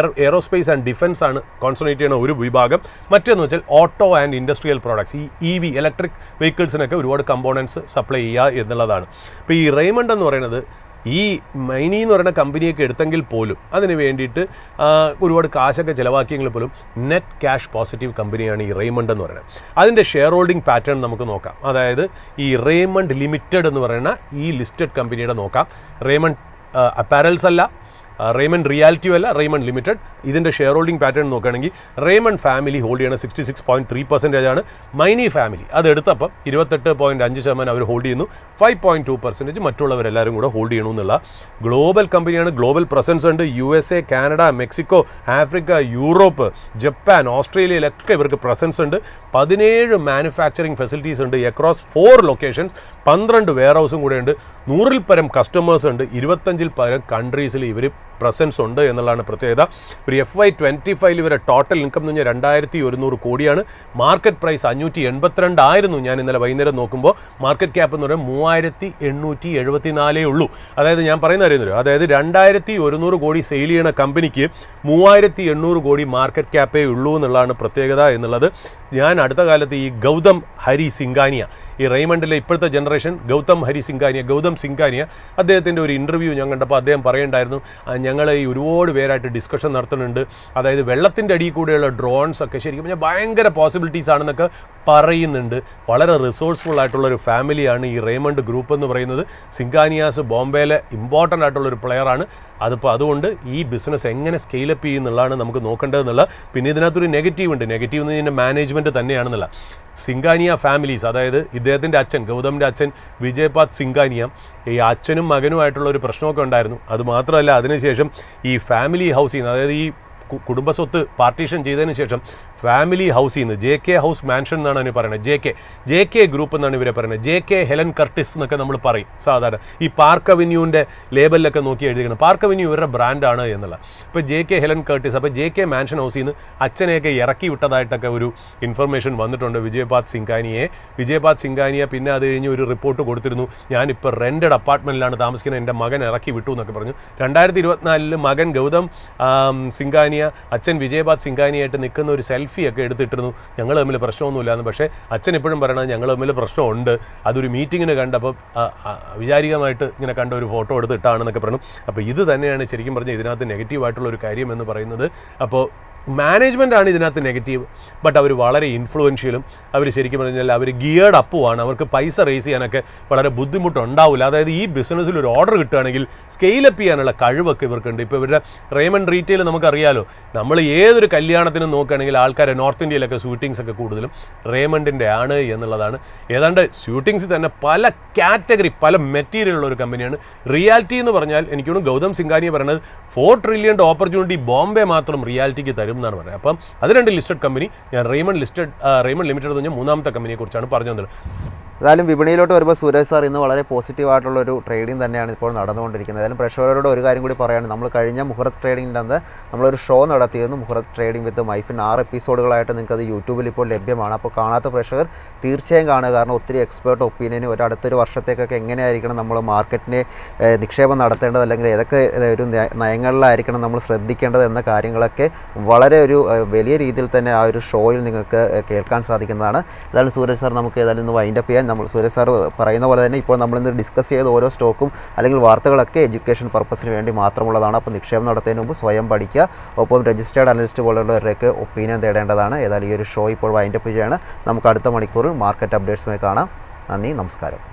എയറോസ്പേസ് ആൻഡ് ഡിഫൻസ് ആണ് കോൺസെൻട്രേറ്റ് ചെയ്യുന്ന ഒരു വിഭാഗം. മറ്റൊന്ന് വെച്ചാൽ ഓട്ടോ ആൻഡ് ഇൻഡസ്ട്രിയൽ പ്രോഡക്ട്സ്, ഈ EV ഇലക്ട്രിക് വെഹിക്കിൾസിനൊക്കെ ഒരുപാട് കമ്പോണൻസ് സപ്ലൈ ചെയ്യുക എന്നുള്ളതാണ്. ഇപ്പോൾ ഈ റേമണ്ട് എന്ന് പറയുന്നത് ഈ മൈനി എന്ന് പറയുന്ന കമ്പനിയൊക്കെ എടുത്തെങ്കിൽ പോലും അതിന് വേണ്ടിയിട്ട് ഒരുപാട് കാശൊക്കെ ചിലവാക്കിയെങ്കിൽ പോലും നെറ്റ് ക്യാഷ് പോസിറ്റീവ് കമ്പനിയാണ് ഈ റേമണ്ട് എന്ന് പറയുന്നത്. അതിൻ്റെ ഷെയർ ഹോൾഡിംഗ് പാറ്റേൺ നമുക്ക് നോക്കാം. അതായത് ഈ റേമണ്ട് ലിമിറ്റഡ് എന്ന് പറയുന്ന ഈ ലിസ്റ്റഡ് കമ്പനിയുടെ നോക്കാം. റേമണ്ട് അപ്പാരൽസ് അല്ല, റേമണ്ട് റിയാലിറ്റിയും അല്ല, റേമണ്ട് ലിമിറ്റഡ്. ഇതിൻ്റെ ഷെയർ ഹോൾഡിംഗ് പാറ്റേൺ നോക്കുകയാണെങ്കിൽ റേമണ്ട് ഫാമിലി ഹോൾഡ് ചെയ്യണ 66.3% ആണ്. മൈനി ഫാമിലി അത് എടുത്തപ്പം 28.5% അവർ ഹോൾഡ് ചെയ്യുന്നു. 5.2% മറ്റുള്ളവരെല്ലാവരും കൂടെ ഹോൾഡ് ചെയ്യണമെന്നുള്ള ഗ്ലോബൽ കമ്പനിയാണ്. ഗ്ലോബൽ പ്രസൻസ് ഉണ്ട്. USA, Canada, Mexico, Africa, Europe, Japan, ഓസ്ട്രേലിയയിലൊക്കെ ഇവർക്ക് പ്രസൻസ് ഉണ്ട്. 17 മാനുഫാക്ചറിങ് ഫെസിലിറ്റീസ് ഉണ്ട് അക്രോസ് 4 ലൊക്കേഷൻസ്. 12 വെയർ ഹൗസും കൂടെ ഉണ്ട്. 100-ൽ പരം കസ്റ്റമേഴ്സ് ഉണ്ട്. 25-ൽ പരം കൺട്രീസിൽ ഇവർ പ്രസൻസ് ഉണ്ട് എന്നുള്ളതാണ് പ്രത്യേകത. ഒരു FY25 ഇവരെ ടോട്ടൽ ഇൻകം എന്ന് പറഞ്ഞാൽ 2100 കോടിയാണ്. മാർക്കറ്റ് പ്രൈസ് 582 ആയിരുന്നു. ഞാൻ ഇന്നലെ വൈകുന്നേരം നോക്കുമ്പോൾ മാർക്കറ്റ് ക്യാപ്പ് എന്ന് പറയുമ്പോൾ 3874 ഉള്ളൂ. അതായത് ഞാൻ പറയുന്ന അറിയുന്നല്ലോ, അതായത് 2100 കോടി സെയിൽ ചെയ്യണ കമ്പനിക്ക് 3800 കോടി മാർക്കറ്റ് ക്യാപ്പേ ഉള്ളൂ എന്നുള്ളതാണ് പ്രത്യേകത എന്നുള്ളത്. ഞാൻ അടുത്ത കാലത്ത് ഈ ഗൗതം ഹരി സിംഗാനിയ, ഈ റേമണ്ടിലെ ഇപ്പോഴത്തെ ജനറേഷൻ ഗൗതം സിംഗാനിയ അദ്ദേഹത്തിൻ്റെ ഒരു ഇൻ്റർവ്യൂ ഞാൻ കണ്ടപ്പോൾ അദ്ദേഹം പറയേണ്ടായിരുന്നു, ഞങ്ങൾ ഈ ഒരുപാട് പേരായിട്ട് ഡിസ്കഷൻ നടത്തുന്നുണ്ട്. അതായത് വെള്ളത്തിൻ്റെ അടിയിൽ കൂടെയുള്ള ഡ്രോൺസ് ഒക്കെ ശരിക്കും പറഞ്ഞാൽ ഭയങ്കര പോസിബിലിറ്റീസ് ആണെന്നൊക്കെ പറയുന്നുണ്ട്. വളരെ റിസോഴ്സ്ഫുൾ ആയിട്ടുള്ളൊരു ഫാമിലിയാണ് ഈ റേമണ്ട് ഗ്രൂപ്പ് എന്ന് പറയുന്നത്. സിംഗാനിയാസ് ബോംബെയിലെ ഇമ്പോർട്ടൻ്റ് ആയിട്ടുള്ളൊരു പ്ലെയറാണ്. അതുകൊണ്ട് ഈ ബിസിനസ് എങ്ങനെ സ്കെയിലപ്പ് ചെയ്യുന്നുള്ളതാണ് നമുക്ക് നോക്കേണ്ടതെന്നുള്ള. പിന്നെ ഇതിനകത്തൊരു നെഗറ്റീവ് ഉണ്ട്. നെഗറ്റീവ് എന്ന് പറഞ്ഞാൽ മാനേജ്മെൻറ്റ് തന്നെയാണെന്നുള്ള. സിംഗാനിയ ഫാമിലീസ്, അതായത് ഇദ്ദേഹത്തിൻ്റെ അച്ഛൻ, ഗൗതമിൻ്റെ അച്ഛൻ വിജയപാത് സിംഗാനിയ, ഈ അച്ഛനും മകനുമായിട്ടുള്ള ഒരു പ്രശ്നമൊക്കെ ഉണ്ടായിരുന്നു. അതുമാത്രമല്ല, അതിനുശേഷം ഈ ഫാമിലി ഹൗസിൽ നിന്ന്, അതായത് ഈ കുടുംബസ്വത്ത് പാർട്ടീഷൻ ചെയ്തതിന് ശേഷം ഫാമിലി ഹൗസിൽ നിന്ന് JK ഹൗസ് മാൻഷൻ എന്നാണ് അതിന് പറയുന്നത്. JK ഗ്രൂപ്പ് എന്നാണ് ഇവരെ പറയുന്നത്. JK ഹെലൻ കർട്ടിസ് എന്നൊക്കെ നമ്മൾ പറയും സാധാരണ. ഈ പാർക്ക് അവന്യൂവിൻ്റെ ലേബലിലൊക്കെ നോക്കി എഴുതിക്കണം പാർക്ക് അവന്യൂ ഇവരുടെ ബ്രാൻഡാണ് എന്നുള്ള. ഇപ്പോൾ JK ഹെലൻ കർട്ടിസ്, അപ്പോൾ JK മാൻഷൻ ഹൗസിൽ നിന്ന് അച്ഛനെയൊക്കെ ഇറക്കി വിട്ടതായിട്ടൊക്കെ ഒരു ഇൻഫർമേഷൻ വന്നിട്ടുണ്ട് വിജയപാത് സിംഗാനിയെ. പിന്നെ അത് കഴിഞ്ഞ് ഒരു റിപ്പോർട്ട് കൊടുത്തിരുന്നു, ഞാനിപ്പോൾ റെൻറ്റഡ് അപ്പാർട്ട്മെൻറ്റിലാണ് താമസിക്കുന്നത്, എൻ്റെ മകൻ ഇറക്കി വിട്ടു എന്നൊക്കെ പറഞ്ഞു. 2024 മകൻ ഗൗതം സിംഗാനിയ അച്ഛൻ വിജയപാത് സിംഗാനിയായിട്ട് നിൽക്കുന്ന ഒരു സെൽഫിയൊക്കെ എടുത്തിട്ടിരുന്നു. ഞങ്ങൾ തമ്മിൽ പ്രശ്നമൊന്നുമില്ലാന്ന്. പക്ഷേ അച്ഛൻ എപ്പോഴും പറയണത് ഞങ്ങൾ തമ്മിൽ പ്രശ്നമുണ്ട്, അതൊരു മീറ്റിങ്ങിന് കണ്ടപ്പോൾ വിചാരികമായിട്ട് ഇങ്ങനെ കണ്ട ഒരു ഫോട്ടോ എടുത്തിട്ടാണെന്നൊക്കെ പറഞ്ഞു. അപ്പോൾ ഇത് തന്നെയാണ് ശരിക്കും പറഞ്ഞാൽ ഇതിനകത്ത് നെഗറ്റീവായിട്ടുള്ളൊരു കാര്യം എന്ന് പറയുന്നത്. അപ്പോൾ മാനേജ്മെൻ്റ് ആണ് ഇതിനകത്ത് നെഗറ്റീവ്. ബട്ട് അവർ വളരെ ഇൻഫ്ലുവൻഷ്യലും അവർ ശരിക്കും പറഞ്ഞാൽ അവർ ഗിയേർഡ് അപ്പുമാണ്. അവർക്ക് പൈസ റേസ് ചെയ്യാനൊക്കെ വളരെ ബുദ്ധിമുട്ടുണ്ടാവില്ല. അതായത് ഈ ബിസിനസ്സിൽ ഒരു ഓർഡർ കിട്ടുകയാണെങ്കിൽ സ്കെയിലപ്പ് ചെയ്യാനുള്ള കഴിവൊക്കെ ഇവർക്കുണ്ട്. ഇപ്പോൾ ഇവരുടെ റേമണ്ട് റീറ്റെയിൽ നമുക്കറിയാലോ, നമ്മൾ ഏതൊരു കല്യാണത്തിനും നോക്കുകയാണെങ്കിൽ ആൾക്കാർ നോർത്ത് ഇന്ത്യയിലൊക്കെ ഷൂട്ടിങ്സ് ഒക്കെ കൂടുതലും റേമണ്ടിൻ്റെ ആണ് എന്നുള്ളതാണ്. ഏതാണ്ട് ഷൂട്ടിങ്സിൽ തന്നെ പല കാറ്റഗറി പല മെറ്റീരിയൽ ഉള്ള ഒരു കമ്പനിയാണ്. റിയാലിറ്റി എന്ന് പറഞ്ഞാൽ എനിക്ക് തോന്നുന്നു ഗൗതം സിംഗാനിയെ പറയുന്നത് 4 ട്രില്യൺ ഓപ്പർച്യൂണിറ്റി ബോംബെ മാത്രം റിയാലിറ്റിക്ക് തരും എന്നാണ് പറയുന്നത്. അപ്പം അത് 2 ലിസ്റ്റഡ് കമ്പനി. ഞാൻ റേമണ്ട് ലിമിറ്റഡ് എന്ന് പറഞ്ഞാൽ 3ാമത്തെ കമ്പനിയെക്കുറിച്ചാണ് പറഞ്ഞു തന്നത്. ഏതായാലും വിപണിയിലോട്ട് വരുമ്പോൾ സുരേഷ് സാർ ഇന്ന് വളരെ പോസിറ്റീവായിട്ടുള്ളൊരു ട്രേഡിംഗ് തന്നെയാണ് ഇപ്പോൾ നടന്നുകൊണ്ടിരിക്കുന്നത്. ഏതായാലും പ്രേക്ഷകരോട് ഒരു കാര്യം കൂടി പറയുകയാണ്, നമ്മൾ കഴിഞ്ഞ മുഹൂർത്ത് ട്രേഡിങ്ങിൻ്റെ അന്ന് നമ്മളൊരു ഷോ നടത്തിയിരുന്നു, മുഹൂർത്ത് ട്രേഡിംഗ് വിത്ത് മൈഫിൻ. 6 എപ്പിസോഡുകളായിട്ട് നിങ്ങൾക്ക് അത് യൂട്യൂബിൽ ഇപ്പോൾ ലഭ്യമാണ്. അപ്പോൾ കാണാത്ത പ്രേക്ഷകർ തീർച്ചയായും കാണുക. കാരണം ഒത്തിരി എക്സ്പേർട്ട് ഒപ്പീനിയനും അടുത്തൊരു വർഷത്തേക്കൊക്കെ എങ്ങനെയായിരിക്കണം നമ്മൾ മാർക്കറ്റിനെ നിക്ഷേപം നടത്തേണ്ടത്, അല്ലെങ്കിൽ ഏതൊക്കെ ഒരു നയങ്ങളിലായിരിക്കണം നമ്മൾ ശ്രദ്ധിക്കേണ്ടത് എന്ന കാര്യങ്ങളൊക്കെ വളരെ ഒരു വലിയ രീതിയിൽ തന്നെ ആ ഒരു ഷോയിൽ നിങ്ങൾക്ക് കേൾക്കാൻ സാധിക്കുന്നതാണ്. ഏതായാലും സുരേഷ് സാർ നമുക്ക് ഏതായാലും ഇന്ന് വൈൻഡപ്പ് ചെയ്യാൻ. നമ്മൾ സുരേഷ് സാർ പറയുന്ന പോലെ തന്നെ ഇപ്പോൾ നമ്മളിന്ന് ഡിസ്കസ് ചെയ്ത ഓരോ സ്റ്റോക്കും അല്ലെങ്കിൽ വാർത്തകളൊക്കെ എഡ്യൂക്കേഷൻ പർപ്പസിന് വേണ്ടി മാത്രമുള്ളതാണ്. അപ്പോൾ നിക്ഷേപം നടത്തുന്നതിന് മുമ്പ് സ്വയം പഠിക്കുക. ഒപ്പം രജിസ്റ്റേർഡ് അനലിസ്റ്റ് പോലുള്ളവരുടെയൊക്കെ ഒപ്പീനിയൻ തേടേണ്ടതാണ്. ഏതായാലും ഈ ഒരു ഷോ ഇപ്പോൾ വൈൻഡപ്പ് ചെയ്യാണ്. നമുക്ക് അടുത്ത മണിക്കൂറിൽ മാർക്കറ്റ് അപ്ഡേറ്റ്സുമായി കാണാം. നന്ദി, നമസ്കാരം.